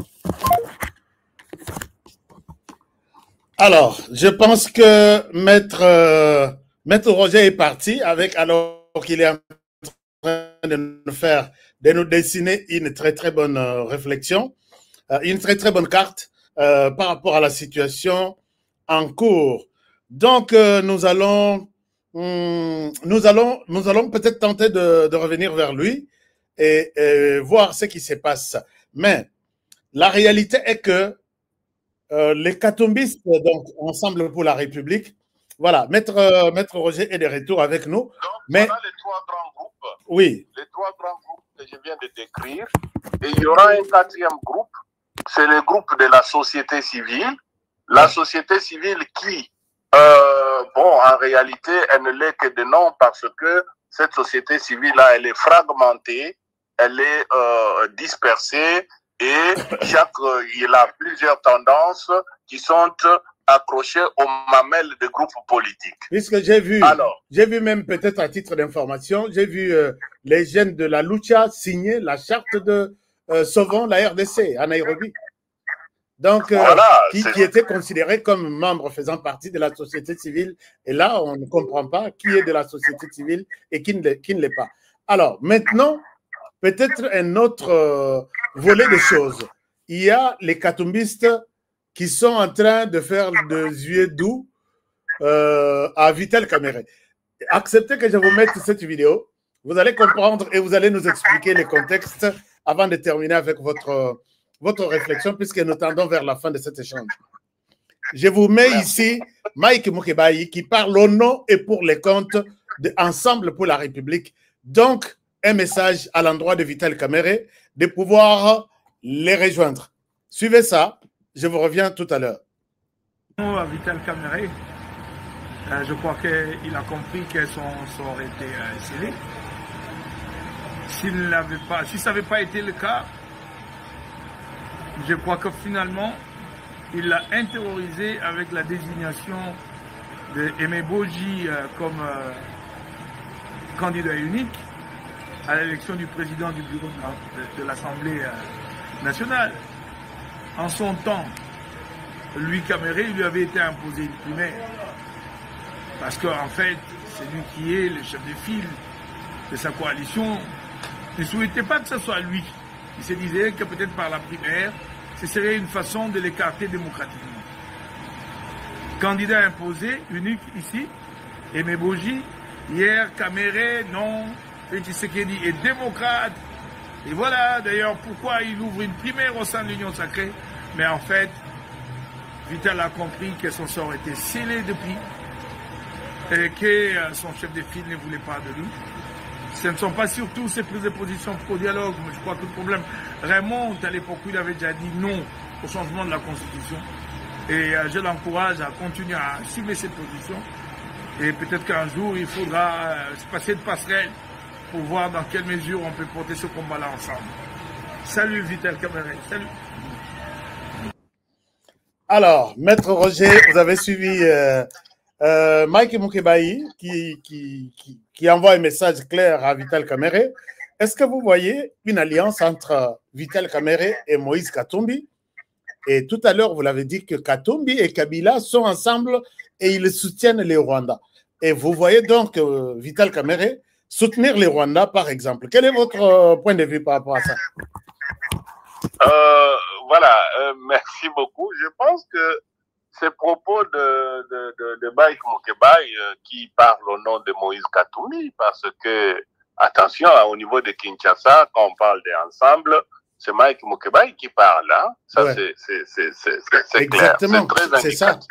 Alors, je pense que Maître Roger est parti alors qu'il est en train de nous dessiner une très très bonne réflexion, une très très bonne carte par rapport à la situation en cours. Donc, nous allons peut-être tenter de revenir vers lui et voir ce qui se passe. Mais la réalité est que les katumbistes, donc Ensemble pour la République, voilà, Maître Roger est de retour avec nous. Donc, mais on a les trois grands groupes. Oui. Les trois grands groupes que je viens de décrire. Et il y aura un quatrième groupe, c'est le groupe de la société civile. La société civile qui, en réalité, elle ne l'est que de nom parce que cette société civile-là, elle est fragmentée, elle est dispersée et il a plusieurs tendances qui sont accrochées aux mamelles des groupes politiques. Puisque j'ai vu même peut-être à titre d'information, j'ai vu les jeunes de la Lucha signer la charte de sauvant la RDC à Nairobi. Donc, voilà, qui était considéré comme membre faisant partie de la société civile. Et là, on ne comprend pas qui est de la société civile et qui ne l'est pas. Alors, maintenant, peut-être un autre volet de choses. Il y a les katumbistes qui sont en train de faire des yeux doux à Vital Kamerhe. Acceptez que je vous mette cette vidéo. Vous allez comprendre et vous allez nous expliquer les contextes avant de terminer avec votre réflexion, puisque nous tendons vers la fin de cet échange. Je vous mets ici Mike Mukebayi qui parle au nom et pour les comptes de Ensemble pour la République. Donc, un message à l'endroit de Vital Kamerhe de pouvoir les rejoindre. Suivez ça, je vous reviens tout à l'heure. À Vital Kamerhe, je crois qu'il a compris que son sort était scellé. Si ça n'avait pas été le cas, je crois que finalement, il l'a intériorisé avec la désignation de Aimé Boji comme candidat unique à l'élection du président du bureau de l'Assemblée nationale. En son temps, Louis Kamerhe, il lui avait été imposé une primaire. Parce qu'en fait, c'est lui qui est le chef de file de sa coalition. Il ne souhaitait pas que ce soit lui. Il se disait que peut-être par la primaire, ce serait une façon de l'écarter démocratiquement. Candidat imposé, unique ici, Aimé Boji. Hier, Kamerhe, non. Tshisekedi est démocrate. Et voilà d'ailleurs pourquoi il ouvre une primaire au sein de l'Union sacrée. Mais en fait, Vital a compris que son sort était scellé depuis et que son chef de file ne voulait pas de lui. Ce ne sont pas surtout ses prises de position pro-dialogue, mais je crois que le problème remonte à l'époque où il avait déjà dit non au changement de la Constitution. Et je l'encourage à continuer à assumer cette position. Et peut-être qu'un jour, il faudra se passer de passerelle pour voir dans quelle mesure on peut porter ce combat-là ensemble. Salut Vital Kamerhe, salut. Alors, Maître Roger, vous avez suivi Mike Mukebai qui envoie un message clair à Vital Kamerhe. Est-ce que vous voyez une alliance entre Vital Kamerhe et Moïse Katumbi? Et tout à l'heure, vous l'avez dit que Katumbi et Kabila sont ensemble et ils soutiennent les Rwandais. Et vous voyez donc Vital Kamerhe soutenir les Rwandais, par exemple. Quel est votre point de vue par rapport à ça? Voilà, merci beaucoup. Je pense que ces propos de Mike Mukebai qui parle au nom de Moïse Katumbi, parce que, attention, au niveau de Kinshasa, quand on parle d'ensemble, c'est Mike Mukebai qui parle. Hein? Ça, ouais. C'est clair. C'est très indicatif.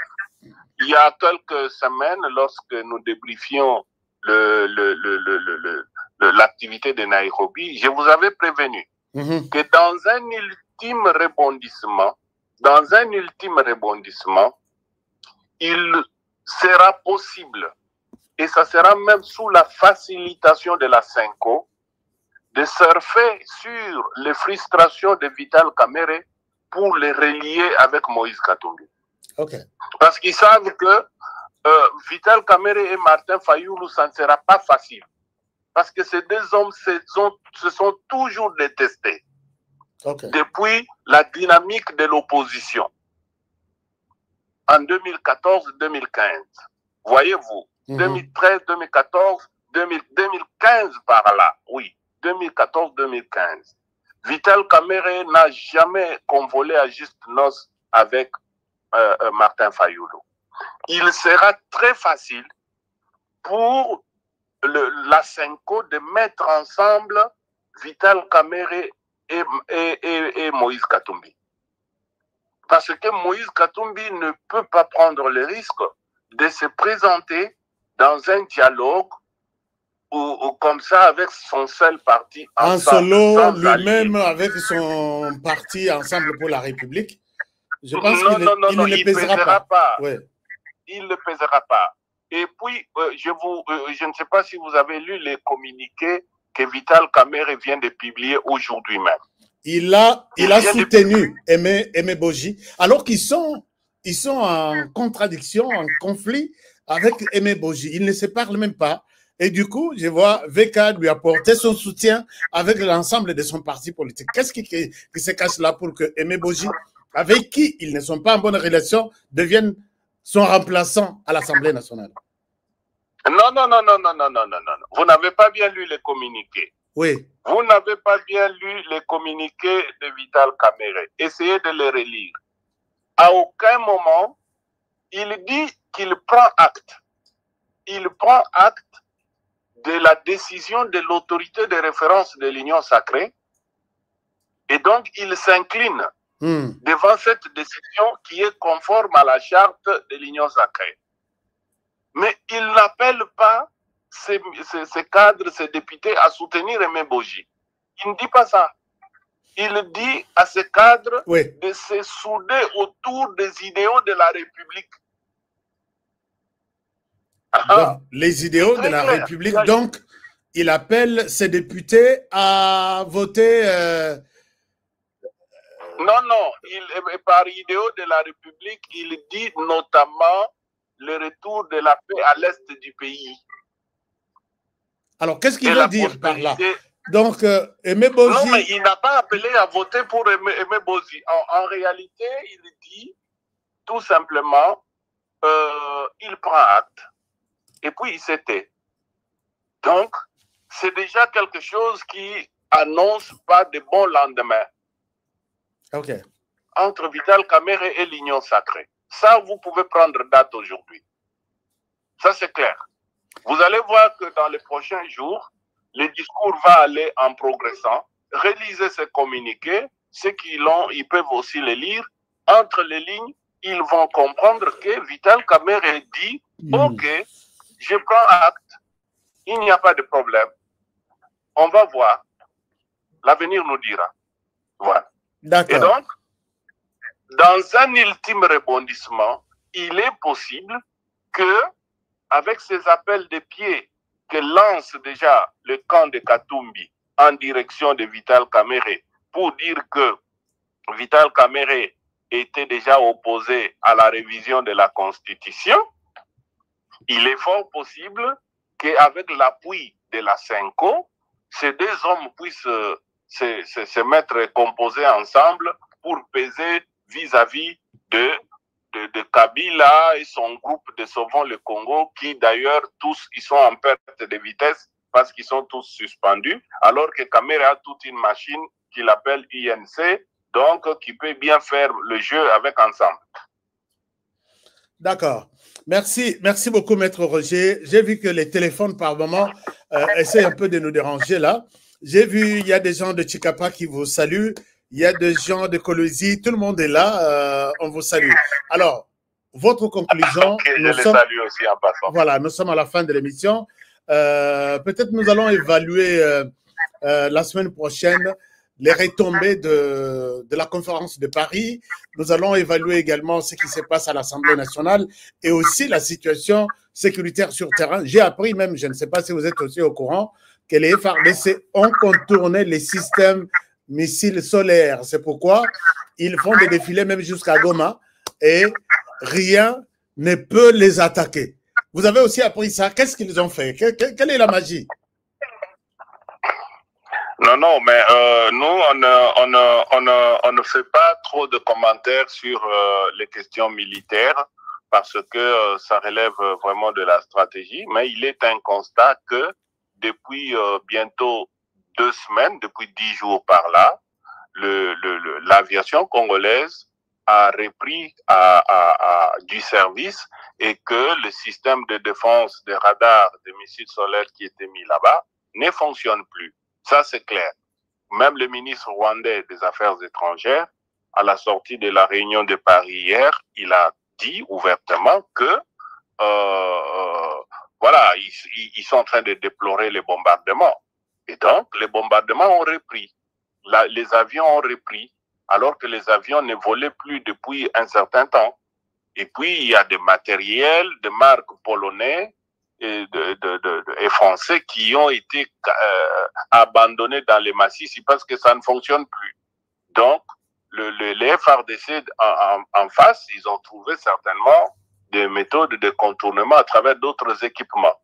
Il y a quelques semaines, lorsque nous débriefions l'activité de Nairobi, je vous avais prévenu que dans un ultime rebondissement, il sera possible, et ça sera même sous la facilitation de la CENCO, de surfer sur les frustrations de Vital Kamerhe pour les relier avec Moïse Katumbi. Okay. Parce qu'ils savent que Vital Kamerhe et Martin Fayulu, ça ne sera pas facile. Parce que ces deux hommes se sont toujours détestés. Okay. Depuis la dynamique de l'opposition. En 2014-2015. Voyez-vous, 2013, 2014, 2015 par là, oui. 2014-2015. Vital Kamerhe n'a jamais convolé à juste noces avec Martin Fayulu. Il sera très facile pour la CENCO de mettre ensemble Vital Kamerhe et Moïse Katumbi. Parce que Moïse Katumbi ne peut pas prendre le risque de se présenter dans un dialogue ou comme ça avec son seul parti ensemble. En solo, lui-même avec son parti Ensemble pour la République. Je pense qu'il ne pèsera pas. Ouais. Il ne pèsera pas. Et puis, je ne sais pas si vous avez lu les communiqués que Vital Kamerhe vient de publier aujourd'hui même. Il a soutenu Aimé Boji, alors qu'ils sont en contradiction, en conflit avec Aimé Boji. Ils ne se parlent même pas. Et du coup, je vois VK lui apporter son soutien avec l'ensemble de son parti politique. Qu'est-ce qui se cache là pour que Aimé Boji, avec qui ils ne sont pas en bonne relation, devienne son remplaçant à l'Assemblée nationale? Non. Vous n'avez pas bien lu les communiqués. Oui. Vous n'avez pas bien lu les communiqués de Vital Kamerhe. Essayez de les relire. À aucun moment, il dit qu'il prend acte. Il prend acte de la décision de l'autorité de référence de l'Union sacrée. Et donc, il s'incline devant cette décision qui est conforme à la charte de l'Union sacrée. Mais il n'appelle pas ces cadres, ces députés à soutenir Aimé Boji. Il ne dit pas ça. Il dit à ces cadres de se souder autour des idéaux de la République. Donc, les idéaux de la République, donc, il appelle ses députés à voter... Non, par idéaux de la République, il dit notamment le retour de la paix à l'est du pays. Alors, qu'est-ce qu'il veut dire par là? Donc, Aimé Boji... Non, mais il n'a pas appelé à voter pour Aimé Boji. En réalité, il dit tout simplement, il prend acte. Et puis, il s'était. Donc, c'est déjà quelque chose qui annonce pas de bons lendemains. OK. Entre Vital Kamerhe et l'Union sacrée. Ça, vous pouvez prendre date aujourd'hui. Ça, c'est clair. Vous allez voir que dans les prochains jours, le discours va aller en progressant. Relisez ces communiqués. Ceux qui l'ont, ils peuvent aussi les lire. Entre les lignes, ils vont comprendre que Vital Kamerhe dit ok, je prends acte, il n'y a pas de problème, on va voir, l'avenir nous dira. Voilà. Et donc, dans un ultime rebondissement, il est possible que, avec ces appels de pied que lance déjà le camp de Katumbi en direction de Vital Kamerhe pour dire que Vital Kamerhe était déjà opposé à la révision de la Constitution, il est fort possible qu'avec l'appui de la Senko, ces deux hommes puissent se mettre composés ensemble pour peser vis-à-vis de Kabila et son groupe de Sauvons le Congo, qui d'ailleurs tous ils sont en perte de vitesse parce qu'ils sont tous suspendus, alors que Kamerhe a toute une machine qu'il appelle INC, donc qui peut bien faire le jeu avec ensemble. D'accord. Merci beaucoup, Maître Roger. J'ai vu que les téléphones par moment essaient un peu de nous déranger là. J'ai vu, il y a des gens de Chikapa qui vous saluent, il y a des gens de Kolwezi, tout le monde est là, on vous salue. Alors, votre conclusion, nous sommes, salue aussi en passant. Voilà, nous sommes à la fin de l'émission. Peut-être nous allons évaluer la semaine prochaine les retombées de la conférence de Paris. Nous allons évaluer également ce qui se passe à l'Assemblée nationale et aussi la situation sécuritaire sur terrain. J'ai appris même, je ne sais pas si vous êtes aussi au courant, que les FARDC ont contourné les systèmes missiles solaires. C'est pourquoi ils font des défilés même jusqu'à Goma et rien ne peut les attaquer. Vous avez aussi appris ça. Qu'est-ce qu'ils ont fait? Quelle est la magie? Non, mais nous, on ne fait pas trop de commentaires sur les questions militaires parce que ça relève vraiment de la stratégie. Mais il est un constat que depuis bientôt 2 semaines, depuis 10 jours par là, l'aviation congolaise a repris du service et que le système de défense des radars, des missiles solaires qui étaient mis là-bas ne fonctionne plus. Ça, c'est clair. Même le ministre rwandais des Affaires étrangères, à la sortie de la réunion de Paris hier, il a dit ouvertement que voilà, ils sont en train de déplorer les bombardements. Et donc, les bombardements ont repris. Les avions ont repris, alors que les avions ne volaient plus depuis un certain temps. Et puis, il y a des matériels de marque polonais et français qui ont été abandonnés dans les massifs parce que ça ne fonctionne plus. Donc, les FARDC en face, ils ont trouvé certainement des méthodes de contournement à travers d'autres équipements.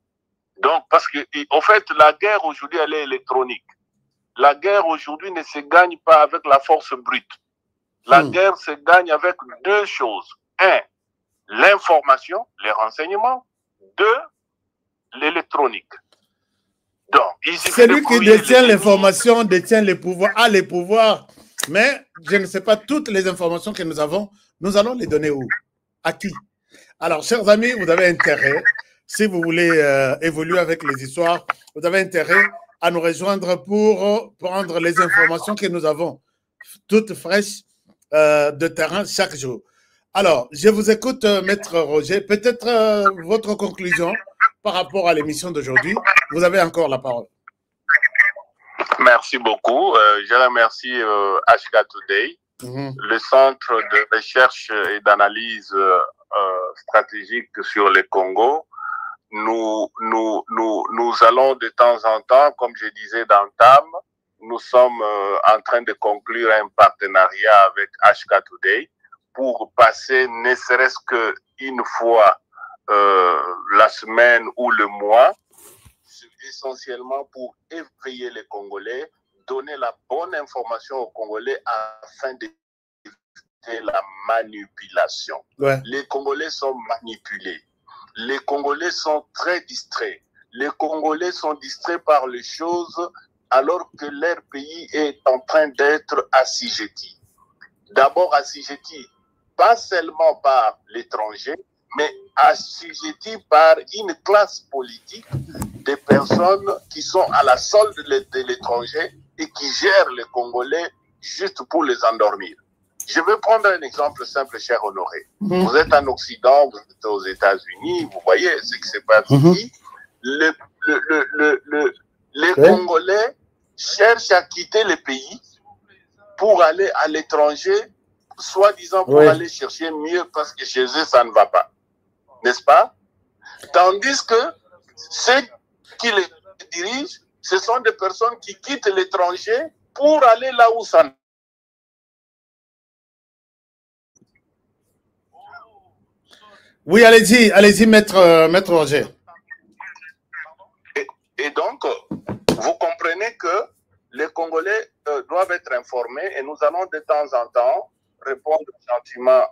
Donc, parce que, en fait, la guerre aujourd'hui, elle est électronique. La guerre aujourd'hui ne se gagne pas avec la force brute. La guerre se gagne avec 2 choses. 1, l'information, les renseignements. 2, l'électronique. Donc, celui qui détient l'information détient les pouvoirs, a les pouvoirs. Mais je ne sais pas toutes les informations que nous avons. Nous allons les donner où? À qui? Alors, chers amis, vous avez intérêt, si vous voulez évoluer avec les histoires, vous avez intérêt à nous rejoindre pour prendre les informations que nous avons, toutes fraîches de terrain chaque jour. Alors, je vous écoute, Maître Roger. Peut-être votre conclusion par rapport à l'émission d'aujourd'hui. Vous avez encore la parole. Merci beaucoup. Je remercie HK Today, le centre de recherche et d'analyse stratégique sur le Congo. Nous allons de temps en temps, comme je disais d'entame, nous sommes en train de conclure un partenariat avec HK Today pour passer ne serait-ce qu'une fois la semaine ou le mois, essentiellement pour éveiller les Congolais, donner la bonne information aux Congolais afin d'éviter la manipulation. Ouais. Les Congolais sont manipulés. Les Congolais sont très distraits. Les Congolais sont distraits par les choses alors que leur pays est en train d'être assujetti. D'abord assujetti, pas seulement par l'étranger, mais assujetti par une classe politique des personnes qui sont à la solde de l'étranger et qui gèrent les Congolais juste pour les endormir. Je vais prendre un exemple simple, cher Honoré. Vous êtes en Occident, vous êtes aux États-Unis, vous voyez ce qui se passe ici. Les Congolais cherchent à quitter le pays pour aller à l'étranger, soi-disant pour aller chercher mieux parce que chez eux, ça ne va pas. N'est-ce pas? Tandis que ceux qui les dirigent, ce sont des personnes qui quittent l'étranger pour aller là où ça ne va pas. Oui, allez-y, maître Roger. Et donc, vous comprenez que les Congolais doivent être informés et nous allons de temps en temps répondre gentiment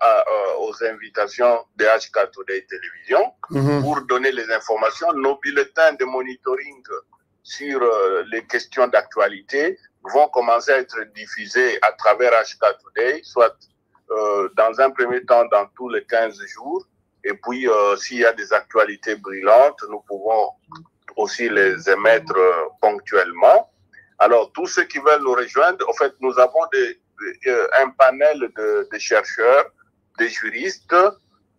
aux invitations de HK Today Télévision pour donner les informations. Nos bulletins de monitoring sur les questions d'actualité vont commencer à être diffusés à travers HK Today, soit dans un premier temps dans tous les 15 jours. Et puis, s'il y a des actualités brillantes, nous pouvons aussi les émettre ponctuellement. Alors, tous ceux qui veulent nous rejoindre, en fait, nous avons un panel de chercheurs, des juristes,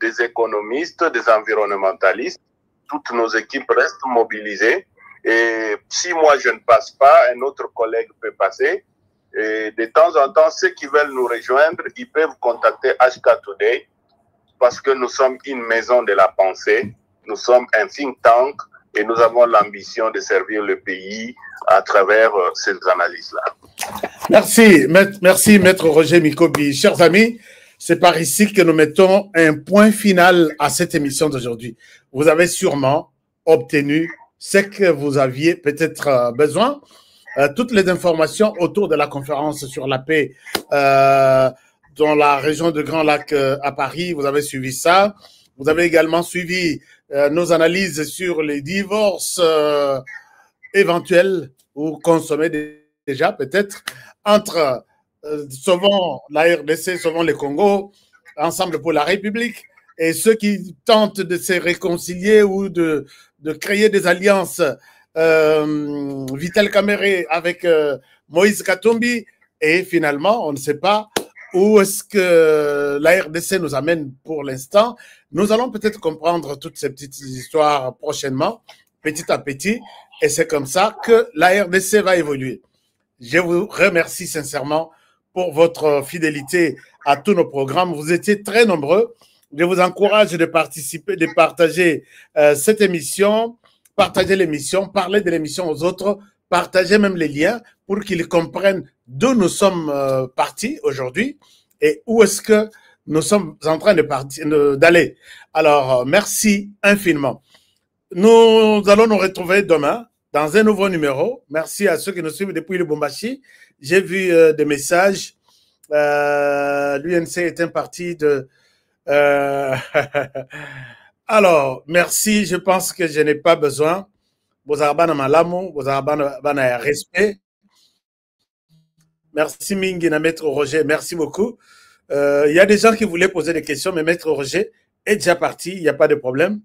des économistes, des environnementalistes. Toutes nos équipes restent mobilisées. Et si moi je ne passe pas, un autre collègue peut passer. Et de temps en temps, ceux qui veulent nous rejoindre, ils peuvent contacter HK Today parce que nous sommes une maison de la pensée. Nous sommes un think tank et nous avons l'ambition de servir le pays à travers ces analyses-là. Merci, Maître Roger Mikobi. Chers amis, c'est par ici que nous mettons un point final à cette émission d'aujourd'hui. Vous avez sûrement obtenu ce que vous aviez peut-être besoin. Toutes les informations autour de la conférence sur la paix dans la région de Grand Lac à Paris, vous avez suivi ça. Vous avez également suivi nos analyses sur les divorces éventuels ou consommés déjà peut-être entre sauvons la RDC, sauvons le Congo, Ensemble pour la République, et ceux qui tentent de se réconcilier ou de créer des alliances, Vital Kamerhe avec Moïse Katumbi, et finalement, on ne sait pas où est-ce que la RDC nous amène pour l'instant. Nous allons peut-être comprendre toutes ces petites histoires prochainement, petit à petit, et c'est comme ça que la RDC va évoluer. Je vous remercie sincèrement pour votre fidélité à tous nos programmes. Vous étiez très nombreux. Je vous encourage de participer, de partager cette émission, partager l'émission, parler de l'émission aux autres, partager même les liens pour qu'ils comprennent d'où nous sommes partis aujourd'hui et où est-ce que nous sommes en train d'aller. Alors, merci infiniment. Nous allons nous retrouver demain dans un nouveau numéro. Merci à ceux qui nous suivent depuis Lubumbashi. J'ai vu des messages. L'UNC est un parti de... Alors, merci. Je pense que je n'ai pas besoin. Bozarbana malamu, bozarbana respect. Merci Mingina, Maître Roger. Merci beaucoup. Il y a des gens qui voulaient poser des questions, mais Maître Roger est déjà parti. Il n'y a pas de problème.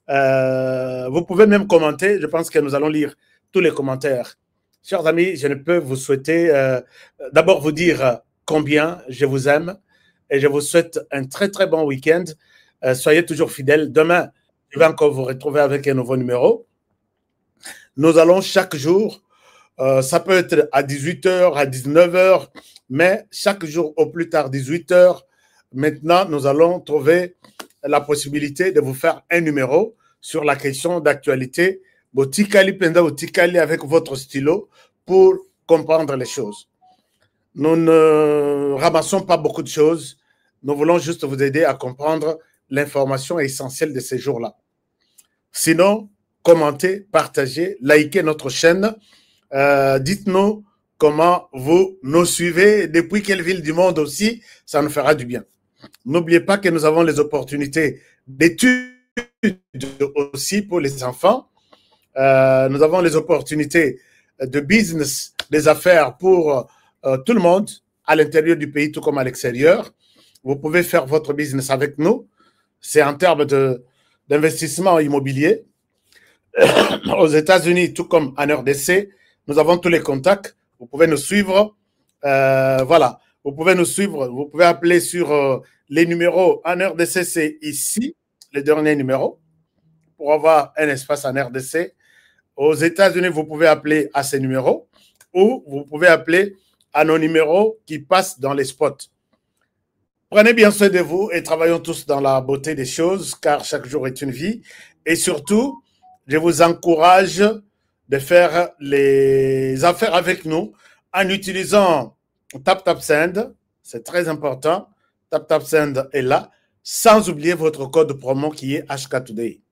Vous pouvez même commenter. Je pense que nous allons lire tous les commentaires. Chers amis, je ne peux vous souhaiter d'abord vous dire combien je vous aime et je vous souhaite un très très bon week-end. Soyez toujours fidèles. Demain, je vais encore vous retrouver avec un nouveau numéro. Nous allons chaque jour, ça peut être à 18h, à 19h, mais chaque jour au plus tard 18h, maintenant nous allons trouver la possibilité de vous faire un numéro sur la question d'actualité. Botikali Penda Botikali avec votre stylo pour comprendre les choses. Nous ne ramassons pas beaucoup de choses. Nous voulons juste vous aider à comprendre l'information essentielle de ces jours-là. Sinon, commentez, partagez, likez notre chaîne. Dites-nous comment vous nous suivez, depuis quelle ville du monde aussi, ça nous fera du bien. N'oubliez pas que nous avons les opportunités d'études aussi pour les enfants. Nous avons les opportunités de business, des affaires pour tout le monde, à l'intérieur du pays, tout comme à l'extérieur. Vous pouvez faire votre business avec nous. C'est en termes d'investissement immobilier. Aux États-Unis, tout comme en RDC, nous avons tous les contacts. Vous pouvez nous suivre. Voilà. Vous pouvez nous suivre, vous pouvez appeler sur les numéros en RDC, c'est ici, les derniers numéros, pour avoir un espace en RDC. Aux États-Unis, vous pouvez appeler à ces numéros ou vous pouvez appeler à nos numéros qui passent dans les spots. Prenez bien soin de vous et travaillons tous dans la beauté des choses, car chaque jour est une vie. Et surtout, je vous encourage de faire les affaires avec nous en utilisant TapTapSend. C'est très important. TapTapSend est là, sans oublier votre code promo qui est HKToday.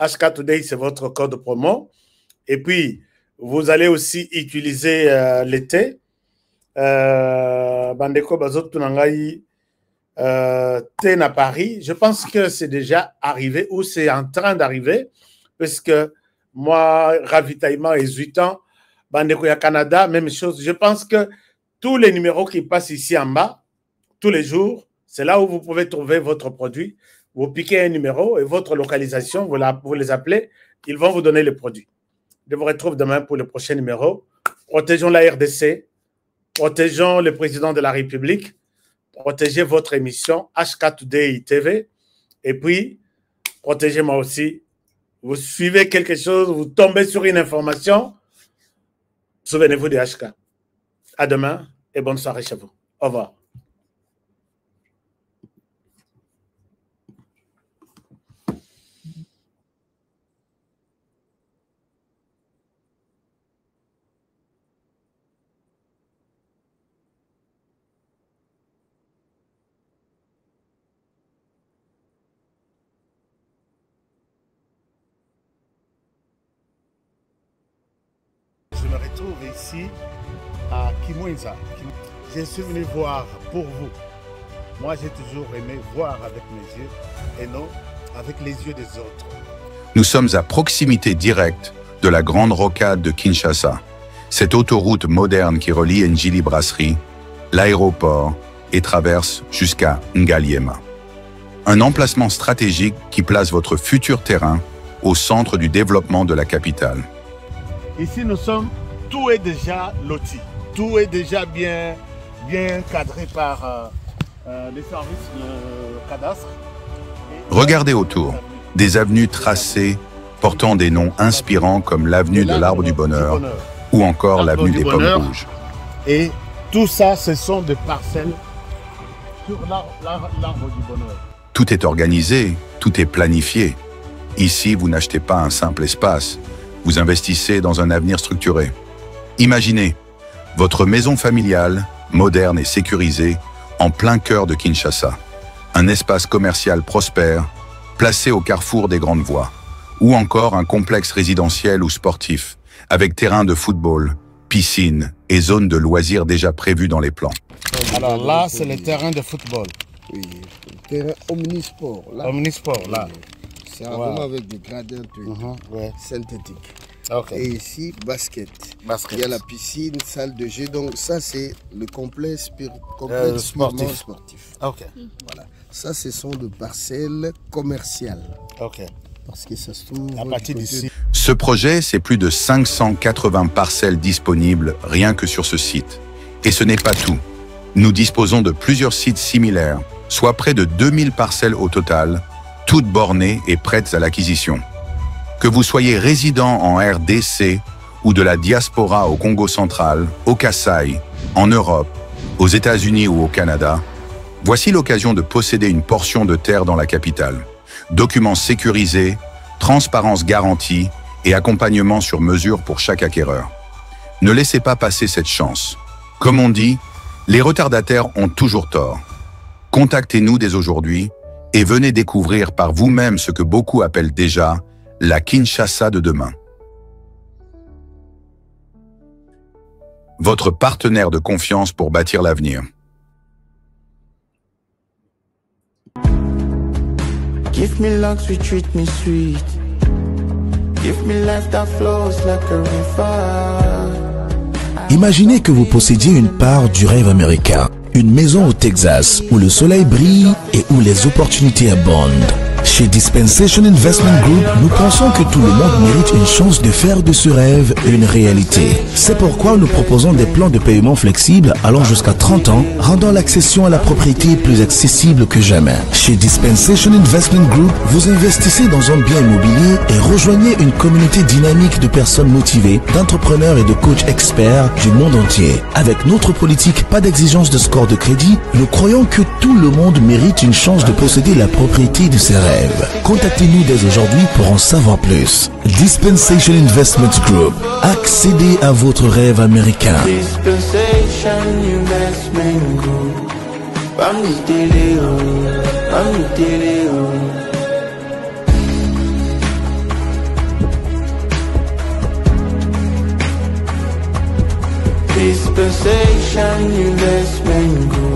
HKToday, c'est votre code promo. Et puis, vous allez aussi utiliser l'été. Bandeko Bazotunangai. Ten à Paris, je pense que c'est déjà arrivé ou c'est en train d'arriver, puisque moi, ravitaillement exultant, Bandekoya Canada, même chose. Je pense que tous les numéros qui passent ici en bas, tous les jours, c'est là où vous pouvez trouver votre produit. Vous piquez un numéro et votre localisation, vous les appelez, ils vont vous donner le produit. Je vous retrouve demain pour le prochain numéro. Protégeons la RDC, protégeons le président de la République, protégez votre émission HKToday TV et puis protégez-moi aussi. Vous suivez quelque chose, vous tombez sur une information, souvenez-vous de HK. À demain et bonne soirée chez vous. Au revoir. Je me retrouve ici à Kimwenza. Je suis venu voir pour vous. Moi, j'ai toujours aimé voir avec mes yeux et non avec les yeux des autres. Nous sommes à proximité directe de la grande rocade de Kinshasa, cette autoroute moderne qui relie Njili Brasserie, l'aéroport et traverse jusqu'à Ngaliema. Un emplacement stratégique qui place votre futur terrain au centre du développement de la capitale. Ici, nous sommes, tout est déjà loti, tout est déjà bien cadré par les services de cadastre. Regardez autour, des avenues tracées portant des noms inspirants comme l'avenue de l'Arbre du Bonheur ou encore l'avenue des Pommes Rouges. Et tout ça, ce sont des parcelles sur l'Arbre du Bonheur. Tout est organisé, tout est planifié. Ici, vous n'achetez pas un simple espace, vous investissez dans un avenir structuré. Imaginez, votre maison familiale, moderne et sécurisée, en plein cœur de Kinshasa. Un espace commercial prospère, placé au carrefour des grandes voies. Ou encore un complexe résidentiel ou sportif, avec terrain de football, piscine et zone de loisirs déjà prévues dans les plans. Alors là, c'est le terrain de football. Oui, le terrain omnisport. Là. Omnisport, là. C'est vraiment avec des gradins synthétiques. Okay. Et ici, basket. Il y a la piscine, salle de jeu. Donc ça, c'est le complexe sportif. Okay. Voilà. Ça, ce sont des parcelles commerciales. Okay. Parce que ça se trouve à partir d'ici. Ce projet, c'est plus de 580 parcelles disponibles rien que sur ce site. Et ce n'est pas tout. Nous disposons de plusieurs sites similaires, soit près de 2000 parcelles au total, toutes bornées et prêtes à l'acquisition. Que vous soyez résident en RDC ou de la diaspora au Congo central, au Kasaï, en Europe, aux États-Unis ou au Canada, voici l'occasion de posséder une portion de terre dans la capitale. Documents sécurisés, transparence garantie et accompagnement sur mesure pour chaque acquéreur. Ne laissez pas passer cette chance. Comme on dit, les retardataires ont toujours tort. Contactez-nous dès aujourd'hui et venez découvrir par vous-même ce que beaucoup appellent déjà la Kinshasa de demain. Votre partenaire de confiance pour bâtir l'avenir. Give me luck, sweet, treat me sweet. Give me life that flows like a river. Imaginez que vous possédiez une part du rêve américain. Une maison au Texas où le soleil brille et où les opportunités abondent. Chez Dispensation Investment Group, nous pensons que tout le monde mérite une chance de faire de ce rêve une réalité. C'est pourquoi nous proposons des plans de paiement flexibles allant jusqu'à 30 ans, rendant l'accession à la propriété plus accessible que jamais. Chez Dispensation Investment Group, vous investissez dans un bien immobilier et rejoignez une communauté dynamique de personnes motivées, d'entrepreneurs et de coachs experts du monde entier. Avec notre politique, pas d'exigence de score de crédit, nous croyons que tout le monde mérite une chance de posséder la propriété de ses rêves. Contactez-nous dès aujourd'hui pour en savoir plus. Dispensation Investment Group. Accédez à votre rêve américain. Dispensation Investment Group. Dispensation Investment Group.